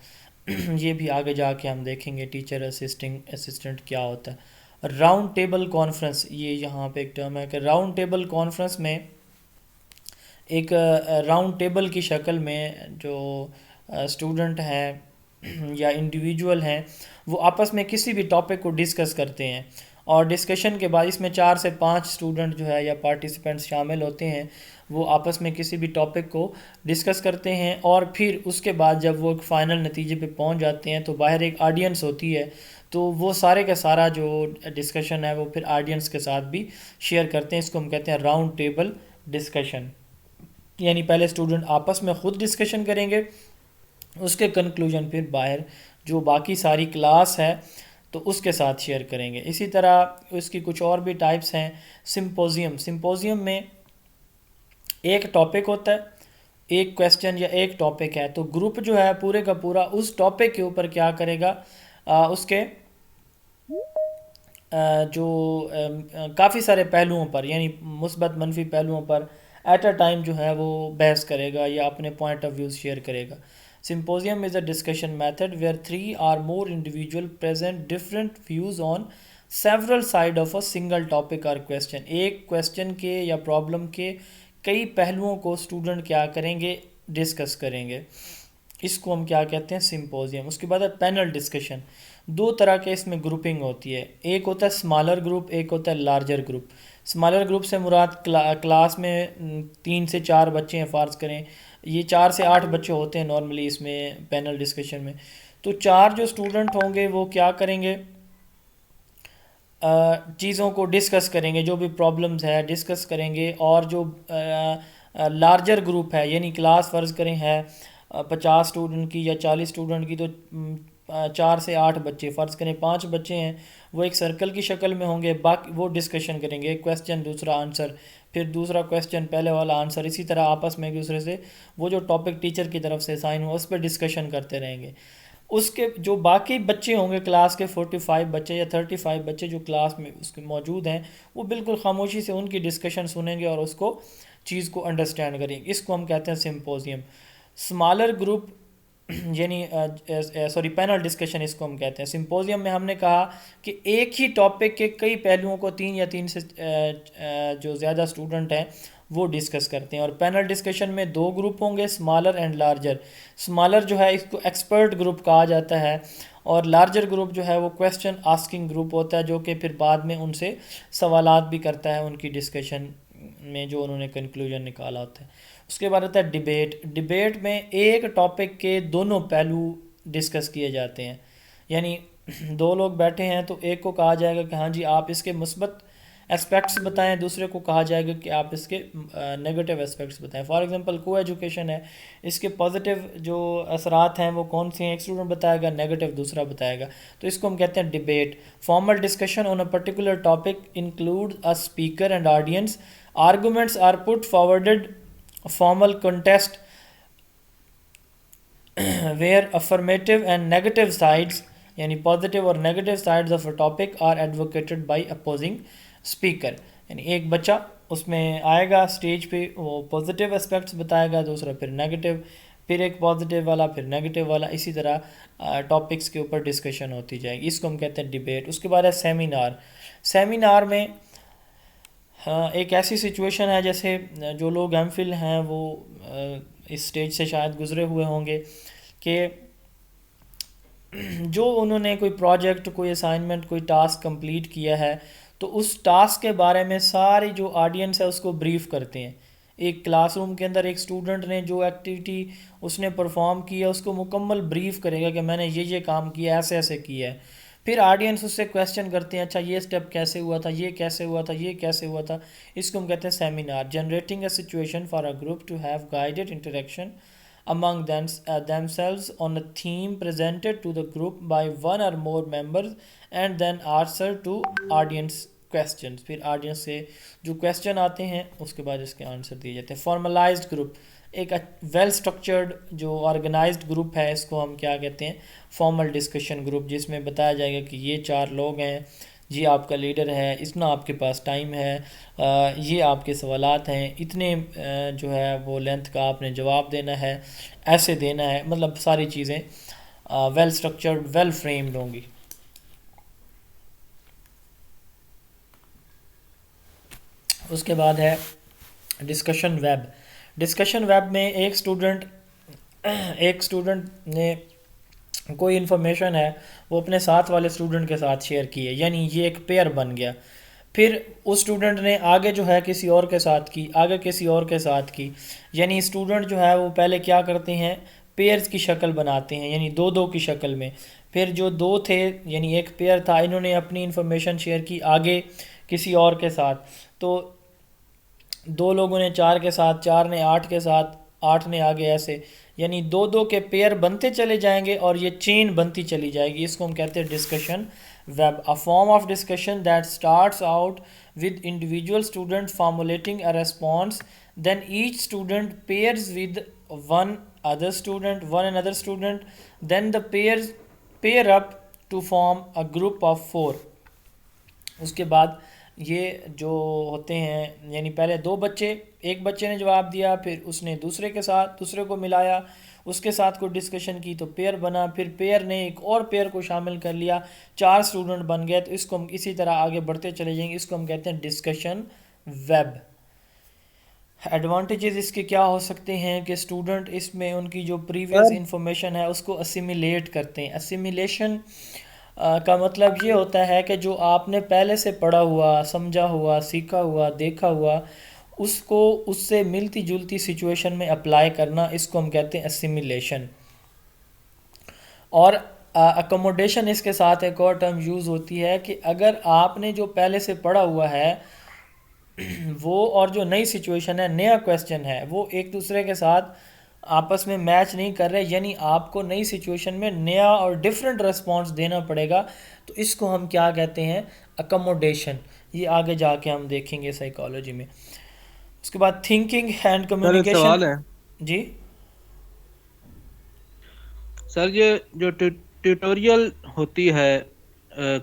یہ بھی آگے جا کے ہم دیکھیں گے ٹیچر اسسٹنٹ کیا ہوتا ہے. راؤنڈ ٹیبل کانفرنس, یہ یہاں پہ ایک ٹرم ہے کہ راؤنڈ ٹیبل کانفرنس میں ایک راؤنڈ ٹیبل کی شکل میں جو اسٹوڈنٹ ہیں یا انڈیویجول ہیں وہ آپس میں کسی بھی ٹاپک کو ڈسکس کرتے ہیں, اور ڈسکشن کے بعد اس میں 4 سے 5 اسٹوڈنٹ جو ہے یا پارٹیسپینٹس شامل ہوتے ہیں, وہ آپس میں کسی بھی ٹاپک کو ڈسکس کرتے ہیں. اور پھر اس کے بعد جب وہ ایک فائنل نتیجے پہ پہنچ جاتے ہیں تو باہر ایک آڈینس ہوتی ہے, تو وہ سارے کا سارا جو ڈسکشن ہے وہ پھر آڈینس کے ساتھ بھی شیئر کرتے ہیں. اس کو ہم کہتے ہیں راؤنڈ ٹیبل ڈسکشن, یعنی پہلے اسٹوڈنٹ آپس میں خود ڈسکشن کریں گے, اس کے کنکلوژن پھر باہر جو باقی ساری کلاس ہے تو اس کے ساتھ شیئر کریں گے. اسی طرح اس کی کچھ اور بھی ٹائپس ہیں. سمپوزیم میں ایک ٹاپک ہوتا ہے, ایک کویسچن یا ایک ٹاپک ہے, تو گروپ جو ہے پورے کا پورا اس ٹاپک کے اوپر کیا کرے گا, اس کے جو کافی سارے پہلوؤں پر یعنی مثبت منفی پہلوؤں پر ایٹ اے ٹائم جو ہے وہ بحث کرے گا یا اپنے پوائنٹ آف ویوز شیئر کرے گا. Symposium is a discussion method where 3 or more individuals present different views on several sides of a single topic or question. ایک کویسچن کے یا پرابلم کے کئی پہلوؤں کو اسٹوڈنٹ کیا کریں گے, ڈسکس کریں گے. اس کو ہم کیا کہتے ہیں سمپوزیم. اس کے بعد ہے پینل ڈسکشن. 2 طرح کے اس میں گروپنگ ہوتی ہے, ایک ہوتا ہے اسمالر گروپ, ایک ہوتا ہے لارجر گروپ. اسمالر گروپ سے مراد کلاس میں 3 سے 4 بچے ہیں فرض کریں, یہ 4 سے 8 بچے ہوتے ہیں نارملی اس میں پینل ڈسکشن میں. تو 4 جو اسٹوڈنٹ ہوں گے وہ کیا کریں گے, چیزوں کو ڈسکس کریں گے, جو بھی پرابلمز ہے ڈسکس کریں گے. اور جو لارجر گروپ ہے یعنی کلاس فرض کریں ہے 50 اسٹوڈنٹ کی یا 40 اسٹوڈنٹ کی, تو 4 سے 8 بچے فرض کریں 5 بچے ہیں, وہ ایک سرکل کی شکل میں ہوں گے, باقی وہ ڈسکشن کریں گے, ایک کویسچن دوسرا آنسر, پھر دوسرا کویسچن پہلے والا آنسر, اسی طرح آپس میں ایک دوسرے سے وہ جو ٹاپک ٹیچر کی طرف سے اسائن ہوا اس پہ ڈسکشن کرتے رہیں گے. اس کے جو باقی بچے ہوں گے کلاس کے 45 بچے یا 35 بچے جو کلاس میں اس کے موجود ہیں, وہ بالکل خاموشی سے ان کی ڈسکشن سنیں گے اور اس کو چیز کو انڈرسٹینڈ کریں گے. اس کو ہم کہتے ہیں سمپوزیم. اسمالر گروپ یعنی پینل ڈسکشن اس کو ہم کہتے ہیں. سمپوزیم میں ہم نے کہا کہ ایک ہی ٹاپک کے کئی پہلوؤں کو 3 یا 3 سے جو زیادہ اسٹوڈنٹ ہیں وہ ڈسکس کرتے ہیں. اور پینل ڈسکشن میں دو گروپ ہوں گے, اسمالر اینڈ لارجر. اسمالر جو ہے اس کو ایکسپرٹ گروپ کہا جاتا ہے, اور لارجر گروپ جو ہے وہ کویسچن آسکنگ گروپ ہوتا ہے, جو کہ پھر بعد میں ان سے سوالات بھی کرتا ہے ان کی ڈسکشن میں جو انہوں نے کنکلوژن نکالا ہوتا ہے. اس کے بعد ہوتا ہے ڈیبیٹ. ڈیبیٹ میں ایک ٹاپک کے دونوں پہلو ڈسکس کیے جاتے ہیں, یعنی دو لوگ بیٹھے ہیں تو ایک کو کہا جائے گا کہ ہاں جی آپ اس کے مثبت اسپیکٹس بتائیں, دوسرے کو کہا جائے گا کہ آپ اس کے نیگیٹو اسپیکٹس بتائیں. فار ایگزامپل کو ایجوکیشن ہے, اس کے پازیٹیو جو اثرات ہیں وہ کون سے ہیں, ایک اسٹوڈنٹ بتائے گا, نیگیٹو دوسرا بتائے گا. تو اس کو ہم کہتے ہیں debate. Formal discussion on a particular topic include a speaker and audience. Arguments are put forwarded. Formal contest where affirmative and negative sides یعنی positive اور negative sides of a topic are advocated by opposing speaker. یعنی ایک بچہ اس میں آئے گا stage پہ, وہ positive aspects بتائے گا, دوسرا پھر نیگیٹو, پھر ایک پازیٹیو والا, پھر نیگیٹو والا, اسی طرح ٹاپکس کے اوپر ڈسکشن ہوتی جائے گی. اس کو ہم کہتے ہیں ڈیبیٹ. اس کے بعد ہے سیمینار. سیمینار میں ایک ایسی سچویشن ہے جیسے جو لوگ ایم فل ہیں وہ اس سٹیج سے شاید گزرے ہوئے ہوں گے کہ جو انہوں نے کوئی پروجیکٹ, کوئی اسائنمنٹ, کوئی ٹاسک کمپلیٹ کیا ہے تو اس ٹاسک کے بارے میں ساری جو آڈینس ہے اس کو بریف کرتے ہیں. ایک کلاس روم کے اندر ایک اسٹوڈنٹ نے جو ایکٹیویٹی اس نے پرفارم کی ہے اس کو مکمل بریف کرے گا کہ میں نے یہ کام کیا, ایسے ایسے کیا ہے. پھر آڈینس اس سے کویسچن کرتے ہیں, اچھا یہ سٹیپ کیسے ہوا تھا, یہ کیسے ہوا تھا, یہ کیسے ہوا تھا. اس کو ہم کہتے ہیں seminar. Generating a situation for a group to have guided interaction among themselves on a theme presented to the group by one or more members and then answer to audience questions. پھر audience سے جو question آتے ہیں اس کے بعد اس کے answer دیے جاتے ہیں. فارملائزڈ گروپ ایک ویل اسٹرکچرڈ جو آرگنائزڈ گروپ ہے, اس کو ہم کیا کہتے ہیں, فارمل ڈسکشن گروپ, جس میں بتایا جائے گا کہ یہ 4 لوگ ہیں جی, آپ کا لیڈر ہے, اتنا آپ کے پاس ٹائم ہے, یہ آپ کے سوالات ہیں, اتنے جو ہے وہ لینتھ کا آپ نے جواب دینا ہے, ایسے دینا ہے. مطلب ساری چیزیں ویل اسٹرکچرڈ, ویل فریمڈ ہوں گی. اس کے بعد ہے ڈسکشن ویب. ڈسکشن ویب میں ایک اسٹوڈنٹ نے کوئی انفارمیشن ہے وہ اپنے ساتھ والے اسٹوڈنٹ کے ساتھ شیئر کی ہے, یعنی یہ ایک پیئر بن گیا. پھر اس اسٹوڈنٹ نے آگے جو ہے کسی اور کے ساتھ کی, آگے کسی اور کے ساتھ کی. یعنی اسٹوڈنٹ جو ہے وہ پہلے کیا کرتے ہیں, پیئرز کی شکل بناتے ہیں, یعنی دو کی شکل میں. پھر جو 2 تھے یعنی ایک پیئر تھا, انہوں نے اپنی انفارمیشن شیئر کی آگے کسی اور کے ساتھ. تو 2 لوگوں نے 4 کے ساتھ, 4 نے 8 کے ساتھ, 8 نے آگے, ایسے یعنی 2 کے پیئر بنتے چلے جائیں گے اور یہ چین بنتی چلی جائے گی. اس کو ہم کہتے ہیں discussion web. A form of discussion that starts out with individual student formulating a response, then each student pairs with one another student, then the pairs pair up to form a group of 4. اس کے بعد یہ جو ہوتے ہیں یعنی پہلے 2 بچے, ایک بچے نے جواب دیا, پھر اس نے دوسرے کو ملایا, اس کے ساتھ کوئی ڈسکشن کی تو پیئر بنا, پھر پیئر نے ایک اور پیئر کو شامل کر لیا, 4 اسٹوڈنٹ بن گئے. تو اس کو ہم اسی طرح آگے بڑھتے چلے جائیں گے. اس کو ہم کہتے ہیں ڈسکشن ویب. ایڈوانٹیجز اس کے کیا ہو سکتے ہیں کہ اسٹوڈنٹ اس میں ان کی جو پریویس انفارمیشن ہے اس کو اسیمیلیٹ کرتے ہیں. اسیمیلیشن کا مطلب یہ ہوتا ہے کہ جو آپ نے پہلے سے پڑھا ہوا, سمجھا ہوا, سیکھا ہوا, دیکھا ہوا, اس کو اس سے ملتی جلتی سچویشن میں اپلائی کرنا. اس کو ہم کہتے ہیں اسیمیلیشن. اور اکوموڈیشن اس کے ساتھ ایک اور ٹرم یوز ہوتی ہے کہ اگر آپ نے جو پہلے سے پڑھا ہوا ہے وہ اور جو نئی سچویشن ہے, نیا کویسچن ہے, وہ ایک دوسرے کے ساتھ آپس میں میچ نہیں کر رہے, یعنی آپ کو نئی سچویشن میں نیا اور ڈیفرنٹ رسپانس دینا پڑے گا. تو اس کو ہم کیا کہتے ہیں, اکوموڈیشن. یہ آگے جا کے ہم دیکھیں گے سائیکالوجی میں. اس کے بعد تھنکنگ اینڈ کمیونیکیشن. سوال ہے جی سر, یہ جو ٹیوٹوریل ہوتی ہے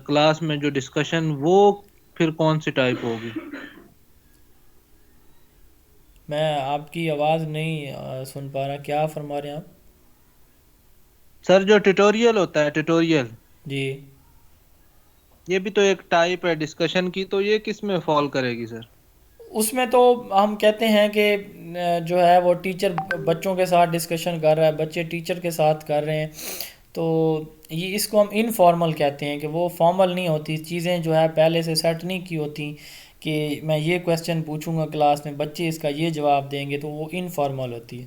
کلاس میں جو ڈسکشن, وہ پھر کون سی ٹائپ ہوگی؟ میں آپ کی آواز نہیں سن پا رہا, کیا فرما رہے ہیں آپ؟ سر جو ٹیوٹوریل ہوتا ہے, ٹیوٹوریل, جی یہ بھی تو ایک ٹائپ ہے ڈسکشن کی, تو یہ کس میں فال کرے گی سر؟ اس میں تو ہم کہتے ہیں کہ جو ہے وہ ٹیچر بچوں کے ساتھ ڈسکشن کر رہا ہے، بچے ٹیچر کے ساتھ کر رہے ہیں، تو یہ اس کو ہم انفارمل کہتے ہیں کہ وہ فارمل نہیں ہوتی چیزیں، جو ہے پہلے سے سیٹ نہیں کی ہوتی کہ میں یہ کویسچن پوچھوں گا کلاس میں، بچے اس کا یہ جواب دیں گے، تو وہ انفارمل ہوتی ہے۔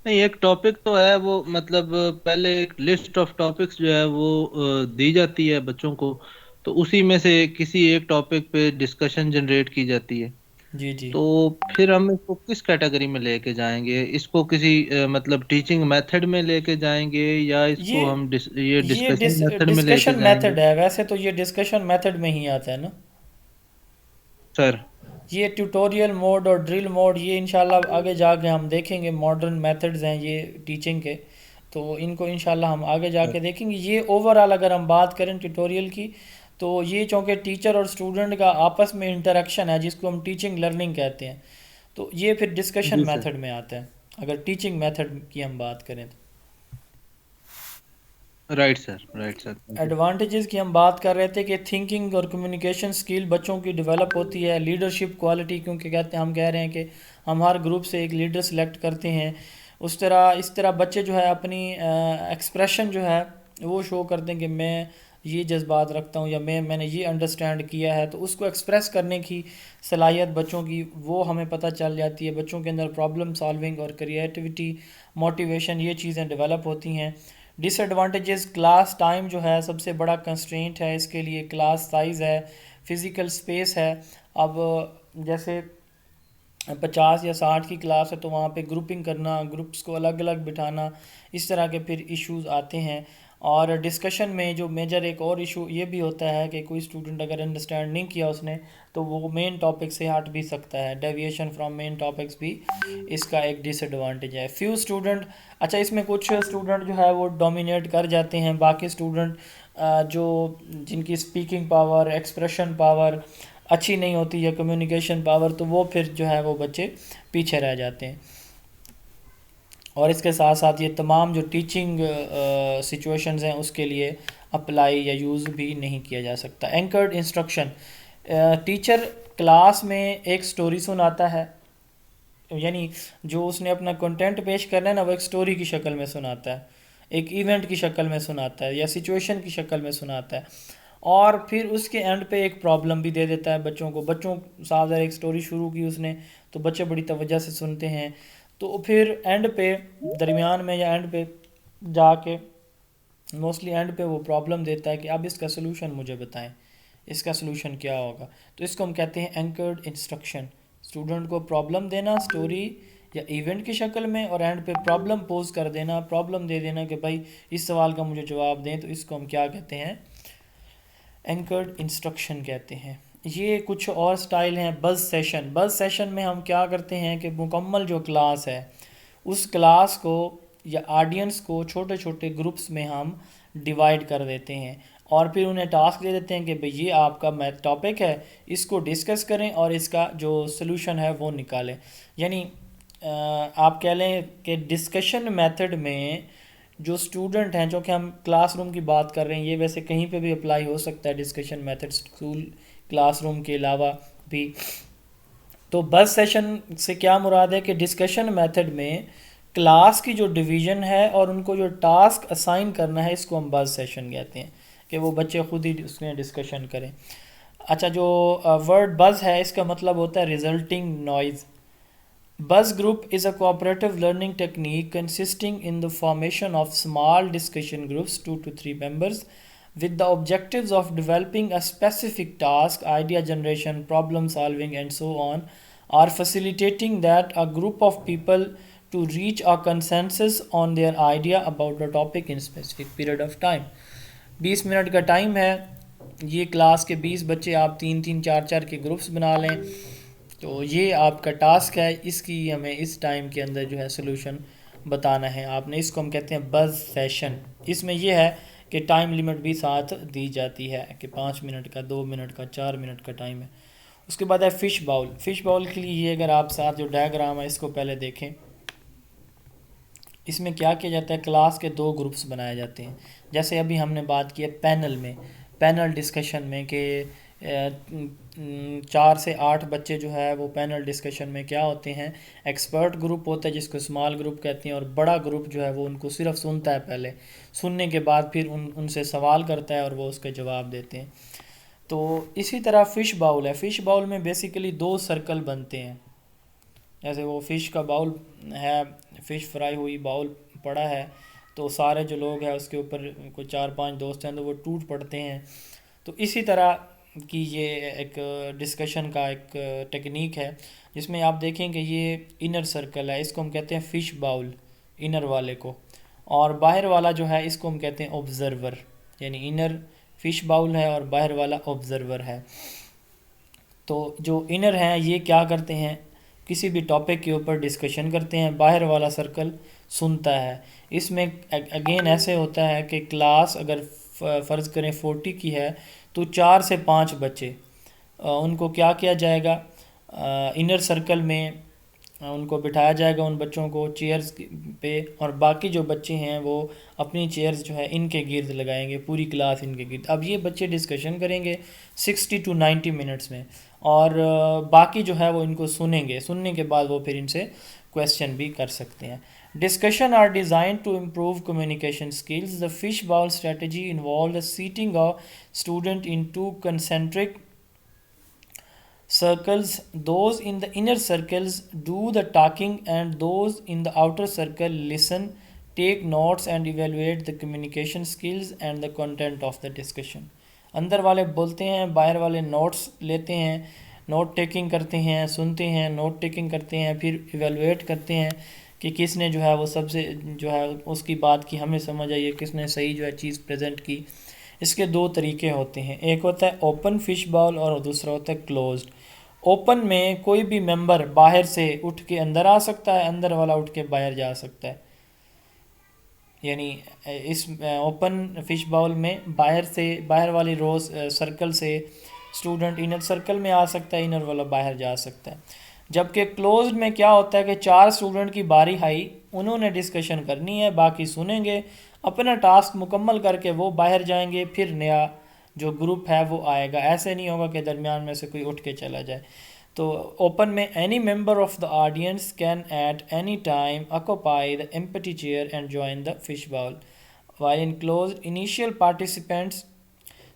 نہیں، ایک ٹاپک تو ہے وہ مطلب پہلے ایک لسٹ آف ٹاپکس جو ہے وہ دی جاتی ہے بچوں کو، تو اسی میں سے کسی ایک ٹاپک پہ ڈسکشن جنریٹ کی جاتی ہے۔ جی جی، تو پھر ہم اس کو کس کیٹیگری میں لے کے جائیں گے؟ اس کو کسی مطلب ٹیچنگ میتھڈ میں لے کے جائیں گے، یا اس کو یہ ہم یہ یہ ڈسکشن میتھڈ میں لے کے ڈسکشن جائیں گے؟ میتھڈ ہے، ویسے تو یہ ڈسکشن میتھڈ میں ہی آتا ہے نا۔ سر یہ ٹیوٹوریل موڈ اور ڈرل موڈ یہ انشاءاللہ آگے جا کے ہم دیکھیں گے، ماڈرن میتھڈز ہیں یہ ٹیچنگ کے، تو ان کو انشاءاللہ ہم آگے جا کے دیکھیں گے۔ یہ اوورال اگر ہم بات کریں ٹیوٹوریل کی، تو یہ چونکہ ٹیچر اور اسٹوڈنٹ کا آپس میں انٹریکشن ہے جس کو ہم ٹیچنگ لرننگ کہتے ہیں، تو یہ پھر ڈسکشن جی سر، میتھڈ میں آتا ہے اگر ٹیچنگ میتھڈ کی ہم بات کریں تو۔ Right sir, right sir, advantages کی ہم بات کر رہے تھے کہ تھنکنگ اور کمیونیکیشن سکل بچوں کی ڈیولپ ہوتی ہے، لیڈرشپ کوالٹی، کیونکہ کہتے ہیں ہم کہہ رہے ہیں کہ ہم ہر گروپ سے ایک لیڈر سلیکٹ کرتے ہیں، اس طرح بچے جو ہے اپنی ایکسپریشن جو ہے وہ شو کرتے ہیں کہ میں یہ جذبات رکھتا ہوں، یا میں نے یہ انڈرسٹینڈ کیا ہے، تو اس کو ایکسپریس کرنے کی صلاحیت بچوں کی وہ ہمیں پتہ چل جاتی ہے، بچوں کے اندر پرابلم سالونگ اور کریٹیوٹی، موٹیویشن، یہ چیزیں ڈیولپ ہوتی ہیں۔ ڈس ایڈوانٹیجز، کلاس ٹائم جو ہے سب سے بڑا کنسٹرینٹ ہے اس کے لیے، کلاس سائز ہے، فزیکل سپیس ہے۔ اب جیسے 50 یا 60 کی کلاس ہے تو وہاں پہ گروپنگ کرنا، گروپس کو الگ الگ بٹھانا، اس طرح کے پھر ایشوز آتے ہیں۔ اور ڈسکشن میں جو میجر ایک اور ایشو یہ بھی ہوتا ہے کہ کوئی اسٹوڈنٹ اگر انڈرسٹینڈ نہیں کیا اس نے، تو وہ مین ٹاپک سے ہٹ بھی سکتا ہے، ڈیویشن فرام مین ٹاپکس بھی اس کا ایک ڈس ایڈوانٹیج ہے۔ فیو اسٹوڈنٹ، اچھا اس میں کچھ اسٹوڈنٹ جو ہے وہ ڈومینیٹ کر جاتے ہیں، باقی اسٹوڈنٹ جو جن کی اسپیکنگ پاور، ایکسپریشن پاور اچھی نہیں ہوتی یا کمیونیکیشن پاور، تو وہ پھر جو ہے وہ بچے پیچھے رہ جاتے ہیں۔ اور اس کے ساتھ ساتھ یہ تمام جو ٹیچنگ سچویشنز ہیں اس کے لیے اپلائی یا یوز بھی نہیں کیا جا سکتا۔ اینکرڈ انسٹرکشن، ٹیچر کلاس میں ایک سٹوری سناتا ہے، یعنی جو اس نے اپنا کنٹینٹ پیش کرنا ہے نا، وہ ایک سٹوری کی شکل میں سناتا ہے، ایک ایونٹ کی شکل میں سناتا ہے، یا سچویشن کی شکل میں سناتا ہے، اور پھر اس کے اینڈ پہ ایک پرابلم بھی دے دیتا ہے بچوں کو۔ بچوں صاحب ایک سٹوری شروع کی اس نے، تو بچے بڑی توجہ سے سنتے ہیں، تو پھر اینڈ پہ، درمیان میں یا اینڈ پہ جا کے، موسٹلی اینڈ پہ وہ پرابلم دیتا ہے کہ اب اس کا سلوشن مجھے بتائیں، اس کا سلوشن کیا ہوگا، تو اس کو ہم کہتے ہیں اینکرڈ انسٹرکشن۔ اسٹوڈنٹ کو پرابلم دینا سٹوری یا ایونٹ کی شکل میں، اور اینڈ پہ پرابلم پوز کر دینا، پرابلم دے دینا کہ بھائی اس سوال کا مجھے جواب دیں، تو اس کو ہم کیا کہتے ہیں؟ اینکرڈ انسٹرکشن کہتے ہیں۔ یہ کچھ اور سٹائل ہیں۔ بز سیشن، بز سیشن میں ہم کیا کرتے ہیں کہ مکمل جو کلاس ہے اس کلاس کو یا آڈینس کو چھوٹے چھوٹے گروپس میں ہم ڈیوائیڈ کر دیتے ہیں، اور پھر انہیں ٹاسک دے دیتے ہیں کہ بھئی یہ آپ کا میتھ ٹاپک ہے، اس کو ڈسکس کریں اور اس کا جو سلوشن ہے وہ نکالیں۔ یعنی آپ کہہ لیں کہ ڈسکشن میتھڈ میں جو اسٹوڈنٹ ہیں، جو کہ ہم کلاس روم کی بات کر رہے ہیں، یہ ویسے کہیں پہ بھی اپلائی ہو سکتا ہے discussion method, school class room کے علاوہ بھی۔ تو بز سیشن سے کیا مراد ہے کہ ڈسکشن میتھڈ میں کلاس کی جو ڈویژن ہے اور ان کو جو ٹاسک اسائن کرنا ہے، اس کو ہم بز سیشن کہتے ہیں، کہ وہ بچے خود ہی اس میں ڈسکشن کریں۔ اچھا، جو ورڈ بز ہے اس کا مطلب ہوتا ہے resulting noise. Buzz group is a cooperative learning technique consisting in the formation of small discussion groups, 2 to 3 members, with the objectives of developing a specific task, idea generation, problem solving, and so on, or facilitating that a group of people to reach a consensus on their idea about the topic in specific period of time۔ 20 minute کا time ہے، یہ class کے 20 بچے آپ 3 3 4 4 کے groups بنا لیں، تو یہ آپ کا ٹاسک ہے، اس کی ہمیں اس ٹائم کے اندر جو ہے سلوشن بتانا ہے آپ نے، اس کو ہم کہتے ہیں بز سیشن۔ اس میں یہ ہے کہ ٹائم لیمٹ بھی ساتھ دی جاتی ہے کہ 5 منٹ کا، 2 منٹ کا، 4 منٹ کا ٹائم ہے۔ اس کے بعد ہے فش باؤل۔ فش باؤل کے لیے یہ اگر آپ ساتھ جو ڈائیگرام ہے اس کو پہلے دیکھیں، اس میں کیا کیا جاتا ہے؟ کلاس کے 2 گروپس بنائے جاتے ہیں، جیسے ابھی ہم نے بات کی ہے پینل میں، پینل ڈسکشن میں، کہ 4 سے 8 بچے جو ہے وہ پینل ڈسکشن میں کیا ہوتے ہیں، ایکسپرٹ گروپ ہوتا ہے جس کو اسمال گروپ کہتے ہیں، اور بڑا گروپ جو ہے وہ ان کو صرف سنتا ہے، پہلے سننے کے بعد پھر ان سے سوال کرتا ہے اور وہ اس کے جواب دیتے ہیں۔ تو اسی طرح فش باؤل ہے، فش باؤل میں بیسیکلی 2 سرکل بنتے ہیں، جیسے وہ فش کا باؤل ہے، فش فرائی ہوئی باؤل پڑا ہے، تو سارے جو لوگ ہیں اس کے اوپر کوئی 4-5 دوست ہیں تو وہ ٹوٹ پڑتے ہیں۔ تو اسی طرح کی یہ ایک ڈسکشن کا ایک ٹیکنیک ہے جس میں آپ دیکھیں کہ یہ انر سرکل ہے، اس کو ہم کہتے ہیں فش باؤل، انر والے کو، اور باہر والا جو ہے اس کو ہم کہتے ہیں آبزرور، یعنی انر فش باؤل ہے اور باہر والا آبزرور ہے۔ تو جو انر ہیں یہ کیا کرتے ہیں، کسی بھی ٹاپک کے اوپر ڈسکشن کرتے ہیں، باہر والا سرکل سنتا ہے۔ اس میں اگین ایسے ہوتا ہے کہ کلاس اگر فرض کریں 40 کی ہے تو 4 سے 5 بچے ان کو کیا جائے گا، انر سرکل میں ان کو بٹھایا جائے گا، ان بچوں کو چیئرز پہ، اور باقی جو بچے ہیں وہ اپنی چیئرز جو ہے ان کے گرد لگائیں گے، پوری کلاس ان کے گرد۔ اب یہ بچے ڈسکشن کریں گے 60 to 90 منٹس میں، اور باقی جو ہے وہ ان کو سنیں گے، سننے کے بعد وہ پھر ان سے کویسچن بھی کر سکتے ہیں۔ Discussion are designed to improve communication skills. The fishbowl strategy involves the seating of student in 2 concentric circles. Those in the inner circles do the talking and those in the outer circle listen, take notes and evaluate the communication skills and the content of the discussion. اندر والے بولتے ہیں، باہر والے notice لیتے ہیں، note taking کرتے ہیں، سنتے ہیں، نوٹ ٹیکنگ کرتے ہیں، پھر ایویلویٹ کرتے ہیں کہ کس نے جو ہے وہ سب سے جو ہے اس کی بات کی ہمیں سمجھ آئی ہے، کس نے صحیح جو ہے چیز پریزنٹ کی۔ اس کے 2 طریقے ہوتے ہیں، ایک ہوتا ہے اوپن فش باؤل اور دوسرا ہوتا ہے کلوزڈ۔ اوپن میں کوئی بھی ممبر باہر سے اٹھ کے اندر آ سکتا ہے، اندر والا اٹھ کے باہر جا سکتا ہے، یعنی اس اوپن فش باؤل میں باہر والی روز سرکل سے اسٹوڈنٹ انر سرکل میں آ سکتا ہے، انر والا باہر جا سکتا ہے۔ جبکہ کلوزڈ میں کیا ہوتا ہے کہ 4 اسٹوڈنٹ کی باری آئی، انہوں نے ڈسکشن کرنی ہے، باقی سنیں گے، اپنا ٹاسک مکمل کر کے وہ باہر جائیں گے، پھر نیا جو گروپ ہے وہ آئے گا۔ ایسے نہیں ہوگا کہ درمیان میں سے کوئی اٹھ کے چلا جائے۔ تو اوپن میں any member of the audience can at any time occupy the empty chair and join the fish bowl, while in closed initial participants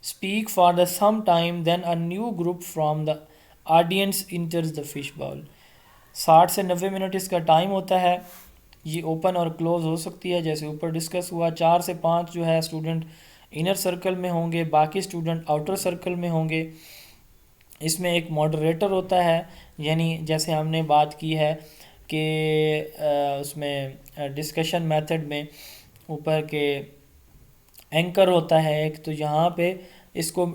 speak for the some time, then a new group from the audience enters the fish bowl. 60 سے 90 minute اس کا time ہوتا ہے، یہ open اور close ہو سکتی ہے جیسے اوپر ڈسکس ہوا۔ 4 سے 5 جو ہے اسٹوڈنٹ انر سرکل میں ہوں گے، باقی اسٹوڈنٹ آؤٹر سرکل میں ہوں گے۔ اس میں ایک ماڈریٹر ہوتا ہے، یعنی جیسے ہم نے بات کی ہے کہ اس میں ڈسکشن میتھڈ میں اوپر کے اینکر ہوتا ہے ایک، تو یہاں پہ اس کو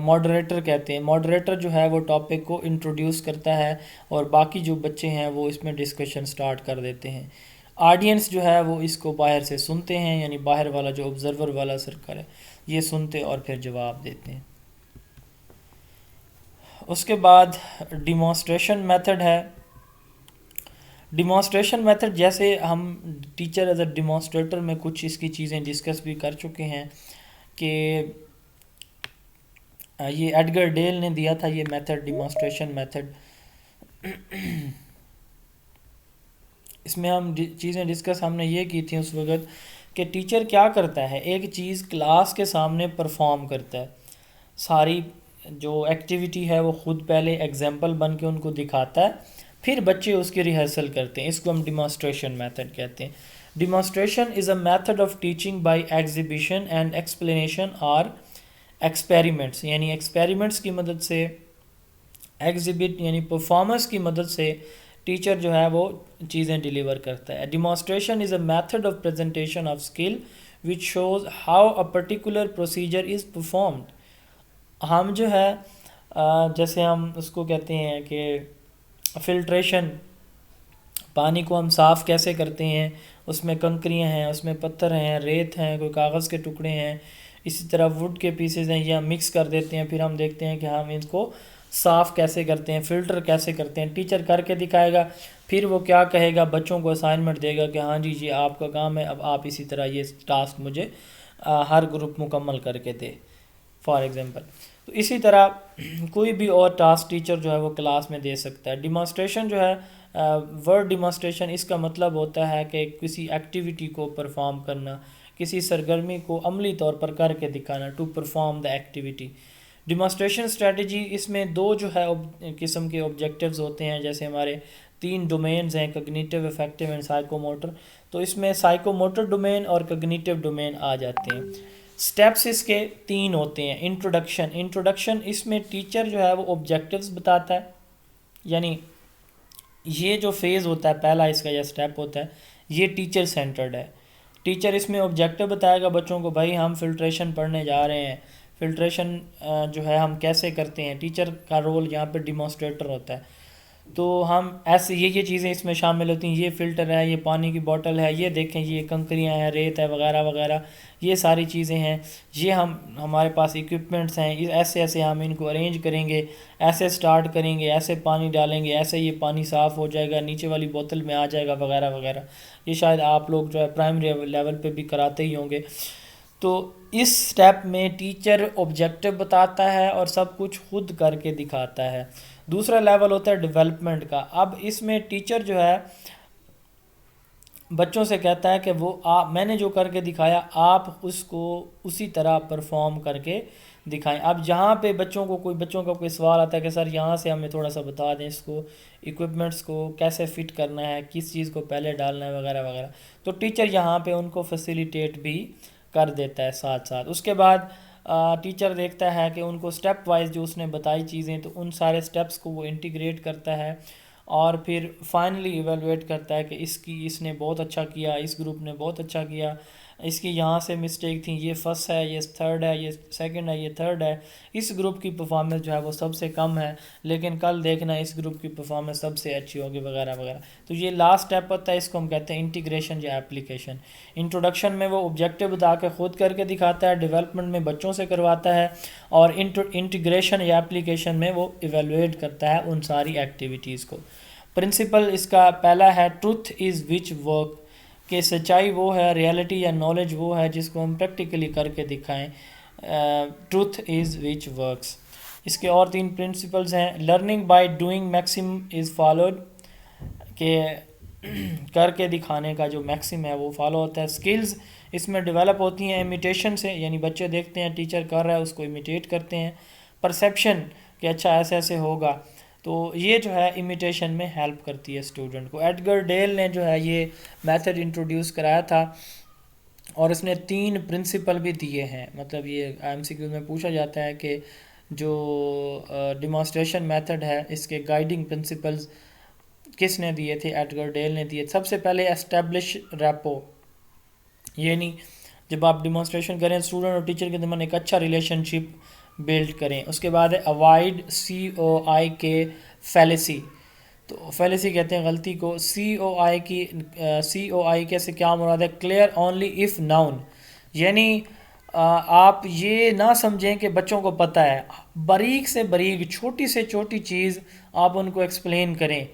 ماڈریٹر کہتے ہیں۔ ماڈریٹر جو ہے وہ ٹاپک کو انٹروڈیوس کرتا ہے اور باقی جو بچے ہیں وہ اس میں ڈسکشن سٹارٹ کر دیتے ہیں۔ آڈینس جو ہے وہ اس کو باہر سے سنتے ہیں، یعنی باہر والا جو آبزرور والا سرکل ہے یہ سنتے اور پھر جواب دیتے ہیں۔ اس کے بعد ڈیمانسٹریشن میتھڈ ہے۔ ڈیمانسٹریشن میتھڈ جیسے ہم ٹیچر ایز اے ڈیمانسٹریٹر میں کچھ اس کی چیزیں ڈسکس بھی کر چکے ہیں کہ یہ ایڈگر ڈیل نے دیا تھا یہ میتھڈ، ڈیمانسٹریشن میتھڈ۔ اس میں ہم چیزیں ڈسکس ہم نے یہ کی تھی اس وقت کہ ٹیچر کیا کرتا ہے، ایک چیز کلاس کے سامنے پرفارم کرتا ہے، ساری جو ایکٹیویٹی ہے وہ خود پہلے ایگزامپل بن کے ان کو دکھاتا ہے، پھر بچے اس کی ریہرسل کرتے ہیں، اس کو ہم ڈیمانسٹریشن میتھڈ کہتے ہیں۔ Demonstration is a method of teaching by exhibition and explanation اور ایکسپیریمنٹس، یعنی ایکسپیریمنٹس کی مدد سے، ایگزیبٹ یعنی پرفارمنس کی مدد سے ٹیچر جو ہے وہ چیزیں ڈیلیور کرتا ہے۔ Demonstration is a method of presentation of skill which shows how a particular procedure is performed. ہم جو ہے جیسے ہم اس کو کہتے ہیں کہ فلٹریشن، پانی کو ہم صاف کیسے کرتے ہیں، اس میں کنکریاں ہیں، اس میں پتھر ہیں، ریت ہیں، کوئی کاغذ کے ٹکڑے ہیں، اسی طرح ووڈ کے پیسز ہیں، یہ ہم مکس کر دیتے ہیں، پھر ہم دیکھتے ہیں کہ ہم ان کو صاف کیسے کرتے ہیں، فلٹر کیسے کرتے ہیں۔ ٹیچر کر کے دکھائے گا، پھر وہ کیا کہے گا، بچوں کو اسائنمنٹ دے گا کہ ہاں جی یہ آپ کا کام ہے، اب آپ اسی طرح یہ ٹاسک مجھے ہر گروپ مکمل کر کے دے، فار ایگزامپل۔ تو اسی طرح کوئی بھی اور ٹاسک ٹیچر جو ہے وہ کلاس میں دے سکتا ہے. ڈیمانسٹریشن جو ہے ورڈ ڈیمانسٹریشن اس کا مطلب ہوتا ہے کہ کسی ایکٹیویٹی کو پرفارم کرنا، کسی سرگرمی کو عملی طور پر کر کے دکھانا، to perform the activity. Demonstration strategy اس میں دو جو ہے قسم کے آبجیکٹیوز ہوتے ہیں. جیسے ہمارے 3 ڈومینز ہیں، cognitive, effective and psycho motor. تو اس میں سائیکو موٹر ڈومین اور کگنیٹیو ڈومین آ جاتے ہیں. سٹیپس اس کے 3 ہوتے ہیں. انٹروڈکشن اس میں ٹیچر جو ہے وہ آبجیکٹیوز بتاتا ہے، یعنی یہ جو فیز ہوتا ہے پہلا اس کا یا سٹیپ ہوتا ہے یہ ٹیچر سینٹرڈ ہے. ٹیچر اس میں آبجیکٹیو بتائے گا بچوں کو، بھائی ہم فلٹریشن پڑھنے جا رہے ہیں، فلٹریشن جو ہے ہم کیسے کرتے ہیں. ٹیچر کا رول یہاں پہ ڈیمانسٹریٹر ہوتا ہے. تو ہم ایسے یہ چیزیں اس میں شامل ہوتی ہیں، یہ فلٹر ہے، یہ پانی کی بوٹل ہے، یہ دیکھیں یہ کنکریاں ہیں، ریت ہے وغیرہ وغیرہ، یہ ساری چیزیں ہیں. یہ ہمارے پاس اکوپمنٹس ہیں، ایسے ایسے ہم ان کو ارینج کریں گے، ایسے سٹارٹ کریں گے، ایسے پانی ڈالیں گے، ایسے یہ پانی صاف ہو جائے گا، نیچے والی بوتل میں آ جائے گا وغیرہ وغیرہ. یہ شاید آپ لوگ جو ہے پرائمری لیول پہ بھی کراتے ہی ہوں گے. تو اس سٹیپ میں ٹیچر آبجیکٹیو بتاتا ہے اور سب کچھ خود کر کے دکھاتا ہے. دوسرا لیول ہوتا ہے ڈیولپمنٹ کا. اب اس میں ٹیچر جو ہے بچوں سے کہتا ہے کہ وہ میں نے جو کر کے دکھایا آپ اس کو اسی طرح پرفارم کر کے دکھائیں. اب جہاں پہ بچوں کا کوئی سوال آتا ہے کہ سر یہاں سے ہمیں تھوڑا سا بتا دیں اس کو ایکوپمنٹس کو کیسے فٹ کرنا ہے، کس چیز کو پہلے ڈالنا ہے وغیرہ وغیرہ، تو ٹیچر یہاں پہ ان کو فیسیلیٹیٹ بھی کر دیتا ہے ساتھ ساتھ. اس کے بعد ٹیچر دیکھتا ہے کہ ان کو سٹیپ وائز جو اس نے بتائی چیزیں تو ان سارے سٹیپس کو وہ انٹیگریٹ کرتا ہے اور پھر فائنلی ایویلویٹ کرتا ہے کہ اس نے بہت اچھا کیا، اس گروپ نے بہت اچھا کیا، اس کی یہاں سے مسٹیک تھیں، یہ فرسٹ ہے، یہ تھرڈ ہے، یہ سیکنڈ ہے، یہ تھرڈ ہے، اس گروپ کی پرفارمنس جو ہے وہ سب سے کم ہے، لیکن کل دیکھنا اس گروپ کی پرفارمنس سب سے اچھی ہوگی وغیرہ وغیرہ. تو یہ لاسٹ اسٹیپ ہوتا ہے، اس کو ہم کہتے ہیں انٹیگریشن یا ایپلیکیشن. انٹروڈکشن میں وہ آبجیکٹیو بتا کے خود کر کے دکھاتا ہے، ڈیولپمنٹ میں بچوں سے کرواتا ہے، اور انٹیگریشن یا ایپلیکیشن میں وہ ایویلویٹ کرتا ہے ان ساری ایکٹیویٹیز کو. پرنسپل اس کا پہلا ہے ٹروتھ از وچ ورک، کہ سچائی وہ ہے، ریئلٹی یا نالج وہ ہے جس کو ہم پریکٹیکلی کر کے دکھائیں. Truth is which works. اس کے اور 3 پرنسپلز ہیں. Learning by doing maxim is followed, کہ کر کے دکھانے کا جو میکسم ہے وہ فالو ہوتا ہے. سکلز اس میں ڈیولپ ہوتی ہیں امیٹیشن سے، یعنی بچے دیکھتے ہیں ٹیچر کر رہا ہے اس کو امیٹیٹ کرتے ہیں. پرسیپشن کہ اچھا ایسے ایسے ہوگا، تو یہ جو ہے امیٹیشن میں ہیلپ کرتی ہے اسٹوڈنٹ کو. ایڈگر ڈیل نے جو ہے یہ میتھڈ انٹروڈیوس کرایا تھا اور اس نے 3 پرنسپل بھی دیے ہیں. مطلب یہ MCQ میں پوچھا جاتا ہے کہ جو ڈیمانسٹریشن میتھڈ ہے اس کے گائیڈنگ پرنسپلز کس نے دیے تھے؟ ایڈگر ڈیل نے دیے. سب سے پہلے اسٹیبلش ریپو، یعنی جب آپ ڈیمانسٹریشن کریں اسٹوڈنٹ اور ٹیچر کے درمیان ایک اچھا ریلیشن شپ بلڈ کریں. اس کے بعد ہے اوائڈ COI فیلیسی. تو فیلیسی کہتے ہیں غلطی کو. COI کے سے کیا مراد ہے؟ کلیئر اونلی اف ناؤن، یعنی آپ یہ نہ سمجھیں کہ بچوں کو پتہ ہے، باریک سے باریک چھوٹی سے چھوٹی چیز آپ ان کو ایکسپلین کریں.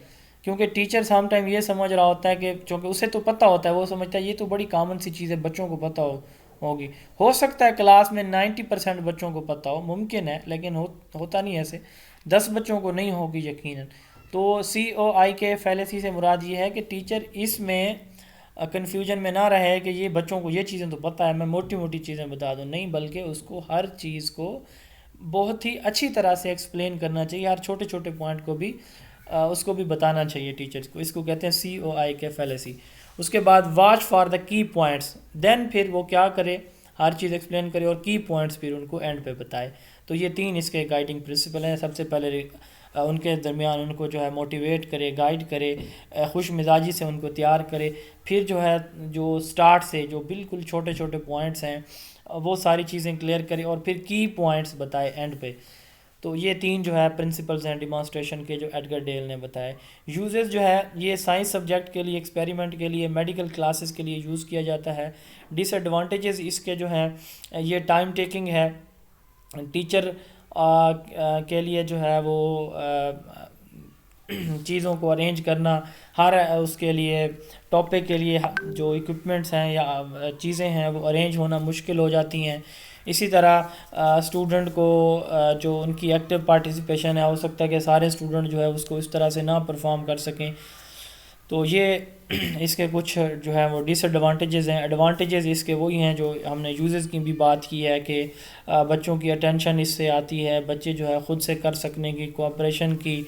کیونکہ ٹیچر سم ٹائم یہ سمجھ رہا ہوتا ہے کہ چونکہ اسے تو پتہ ہوتا ہے، وہ سمجھتا ہے یہ تو بڑی کامن سی چیز ہے بچوں کو پتہ ہوگی. ہو سکتا ہے کلاس میں 90% بچوں کو پتہ ہو، ممکن ہے، لیکن ہوتا نہیں ایسے. 10 بچوں کو نہیں ہوگی یقیناً. تو COI فیلیسی سے مراد یہ ہے کہ ٹیچر اس میں کنفیوژن میں نہ رہے کہ یہ بچوں کو یہ چیزیں تو پتہ ہے، میں موٹی موٹی چیزیں بتا دوں. نہیں، بلکہ اس کو ہر چیز کو بہت ہی اچھی طرح سے ایکسپلین کرنا چاہیے، ہر چھوٹے چھوٹے پوائنٹ کو بھی اس کو بھی بتانا چاہیے ٹیچرز کو. اس کو کہتے ہیں COI فیلیسی. اس کے بعد واچ فار دا کی پوائنٹس، دین پھر وہ کیا کرے، ہر چیز ایکسپلین کرے اور کی پوائنٹس پھر ان کو اینڈ پہ بتائے. تو یہ 3 اس کے گائیڈنگ پرنسپل ہیں. سب سے پہلے ان کے درمیان ان کو جو ہے موٹیویٹ کرے، گائیڈ کرے، خوش مزاجی سے ان کو تیار کرے. پھر جو ہے جو سٹارٹ سے جو بالکل چھوٹے چھوٹے پوائنٹس ہیں وہ ساری چیزیں کلیئر کرے اور پھر کی پوائنٹس بتائے اینڈ پہ. تو یہ 3 جو ہے پرنسپلز ہیں ڈیمانسٹریشن کے جو ایڈگر ڈیل نے بتائے. یوزز جو ہے یہ سائنس سبجیکٹ کے لیے، ایکسپیریمنٹ کے لیے، میڈیکل کلاسز کے لیے یوز کیا جاتا ہے. ڈس ایڈوانٹیجز اس کے جو ہیں یہ ٹائم ٹیکنگ ہے. ٹیچر کے لیے جو ہے وہ چیزوں کو ارینج کرنا، ہر اس کے لیے ٹاپک کے لیے جو اکوپمنٹس ہیں یا چیزیں ہیں وہ ارینج ہونا مشکل ہو جاتی ہیں. اسی طرح اسٹوڈنٹ کو جو ان کی ایکٹیو پارٹیسپیشن ہے، ہو سکتا ہے کہ سارے اسٹوڈنٹ جو ہے اس کو اس طرح سے نہ پرفارم کر سکیں. تو یہ اس کے کچھ جو ہے وہ ڈس ایڈوانٹیجز ہیں. ایڈوانٹیجز اس کے وہی ہیں جو ہم نے یوزز کی بھی بات کی ہے کہ بچوں کی اٹینشن اس سے آتی ہے، بچے جو ہے خود سے کر سکنے کی، کوآپریشن کی،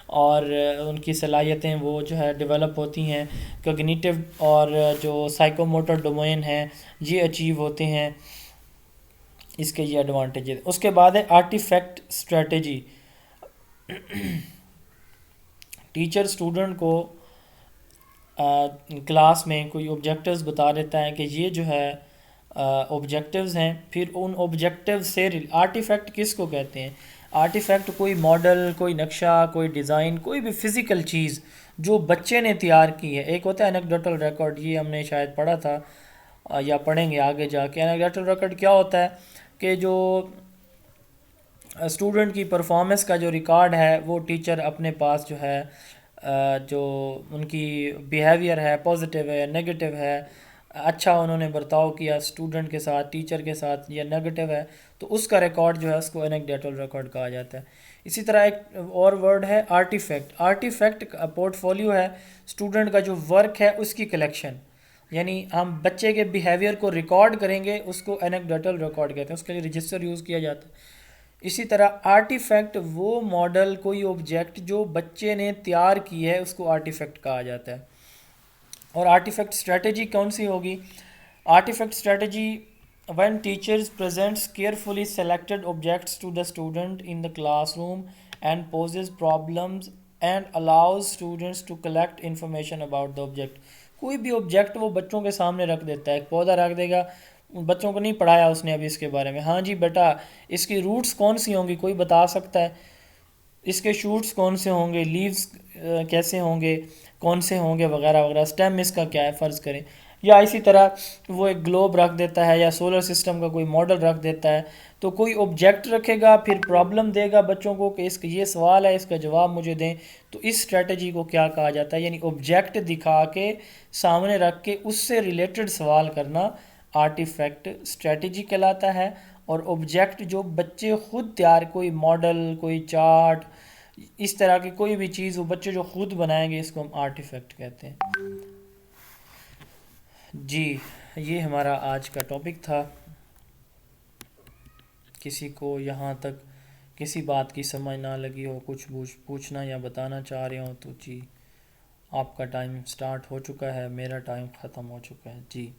اور ان کی صلاحیتیں وہ جو ہے ڈیولپ ہوتی ہیں. کوگنیٹو اور جو سائیکو موٹر ڈومین ہیں یہ اچیو ہوتے ہیں. اس کے یہ ایڈوانٹیجز. اس کے بعد ہے آرٹیفیکٹ اسٹریٹجی. ٹیچر اسٹوڈنٹ کو کلاس میں کوئی آبجیکٹیوز بتا دیتا ہے کہ یہ جو ہے آبجیکٹیوز ہیں، پھر ان آبجیکٹیو سے آرٹیفیکٹ کس کو کہتے ہیں؟ آرٹیفیکٹ کوئی ماڈل، کوئی نقشہ، کوئی ڈیزائن، کوئی بھی فزیکل چیز جو بچے نے تیار کی ہے. ایک ہوتا ہے انیکڈوٹل ریکارڈ، یہ ہم نے شاید پڑھا تھا یا پڑھیں گے آگے جا کے. انیکڈوٹل ریکارڈ کیا ہوتا ہے کہ جو اسٹوڈنٹ کی پرفارمنس کا جو ریکارڈ ہے وہ ٹیچر اپنے پاس جو ہے جو ان کی بیہیویئر ہے، پازیٹیو ہے، نیگیٹو ہے، اچھا انہوں نے برتاؤ کیا اسٹوڈنٹ کے ساتھ، ٹیچر کے ساتھ، یا نیگیٹو ہے، تو اس کا ریکارڈ جو ہے اس کو انیکڈوٹل ریکارڈ کہا جاتا ہے. اسی طرح ایک اور ورڈ ہے آرٹیفیکٹ. آرٹیفیکٹ کا پورٹ فولیو ہے اسٹوڈنٹ کا جو ورک ہے اس کی کلیکشن. یعنی ہم بچے کے بیہیویئر کو ریکارڈ کریں گے، اس کو انیکڈوٹل ریکارڈ کہتے ہیں، اس کے لیے رجسٹر یوز کیا جاتا ہے. اسی طرح آرٹیفیکٹ وہ ماڈل، کوئی آبجیکٹ جو بچے نے تیار کی ہے اس کو آرٹیفیکٹ کہا جاتا ہے. اور آرٹیفیکٹ اسٹریٹجی کون سی ہوگی؟ Artefact strategy when teachers presents carefully selected objects to the student in the classroom and poses problems and allows students to collect information about the object. کوئی بھی آبجیکٹ وہ بچوں کے سامنے رکھ دیتا ہے، ایک پودا رکھ دے گا، بچوں کو نہیں پڑھایا اس نے ابھی اس کے بارے میں، ہاں جی بیٹا اس کی روٹس کون سی ہوں گی کوئی بتا سکتا ہے، اس کے شوٹس کون سے ہوں گے، لیوز کیسے ہوں گے، کون سے ہوں گے، وغیرہ وغیرہ، اسٹیم اس کا کیا ہے فرض کریں. یا اسی طرح وہ ایک گلوب رکھ دیتا ہے یا سولر سسٹم کا کوئی ماڈل رکھ دیتا ہے، تو کوئی آبجیکٹ رکھے گا، پھر پرابلم دے گا بچوں کو کہ اس کا یہ سوال ہے، اس کا جواب مجھے دیں. تو اس اسٹریٹجی کو کیا کہا جاتا ہے؟ یعنی آبجیکٹ دکھا کے سامنے رکھ کے اس سے ریلیٹڈ سوال کرنا آرٹیفیکٹ اسٹریٹجی کہلاتا ہے. اور آبجیکٹ جو بچے خود تیار، کوئی ماڈل، کوئی چارٹ، اس طرح کی کوئی بھی چیز وہ بچے جو خود بنائیں گے، اس کو ہم آرٹیفیکٹ کہتے ہیں. جی یہ ہمارا آج کا ٹاپک تھا. کسی کو یہاں تک کسی بات کی سمجھ نہ لگی ہو، کچھ پوچھنا یا بتانا چاہ رہے ہوں تو جی آپ کا ٹائم سٹارٹ ہو چکا ہے، میرا ٹائم ختم ہو چکا ہے. جی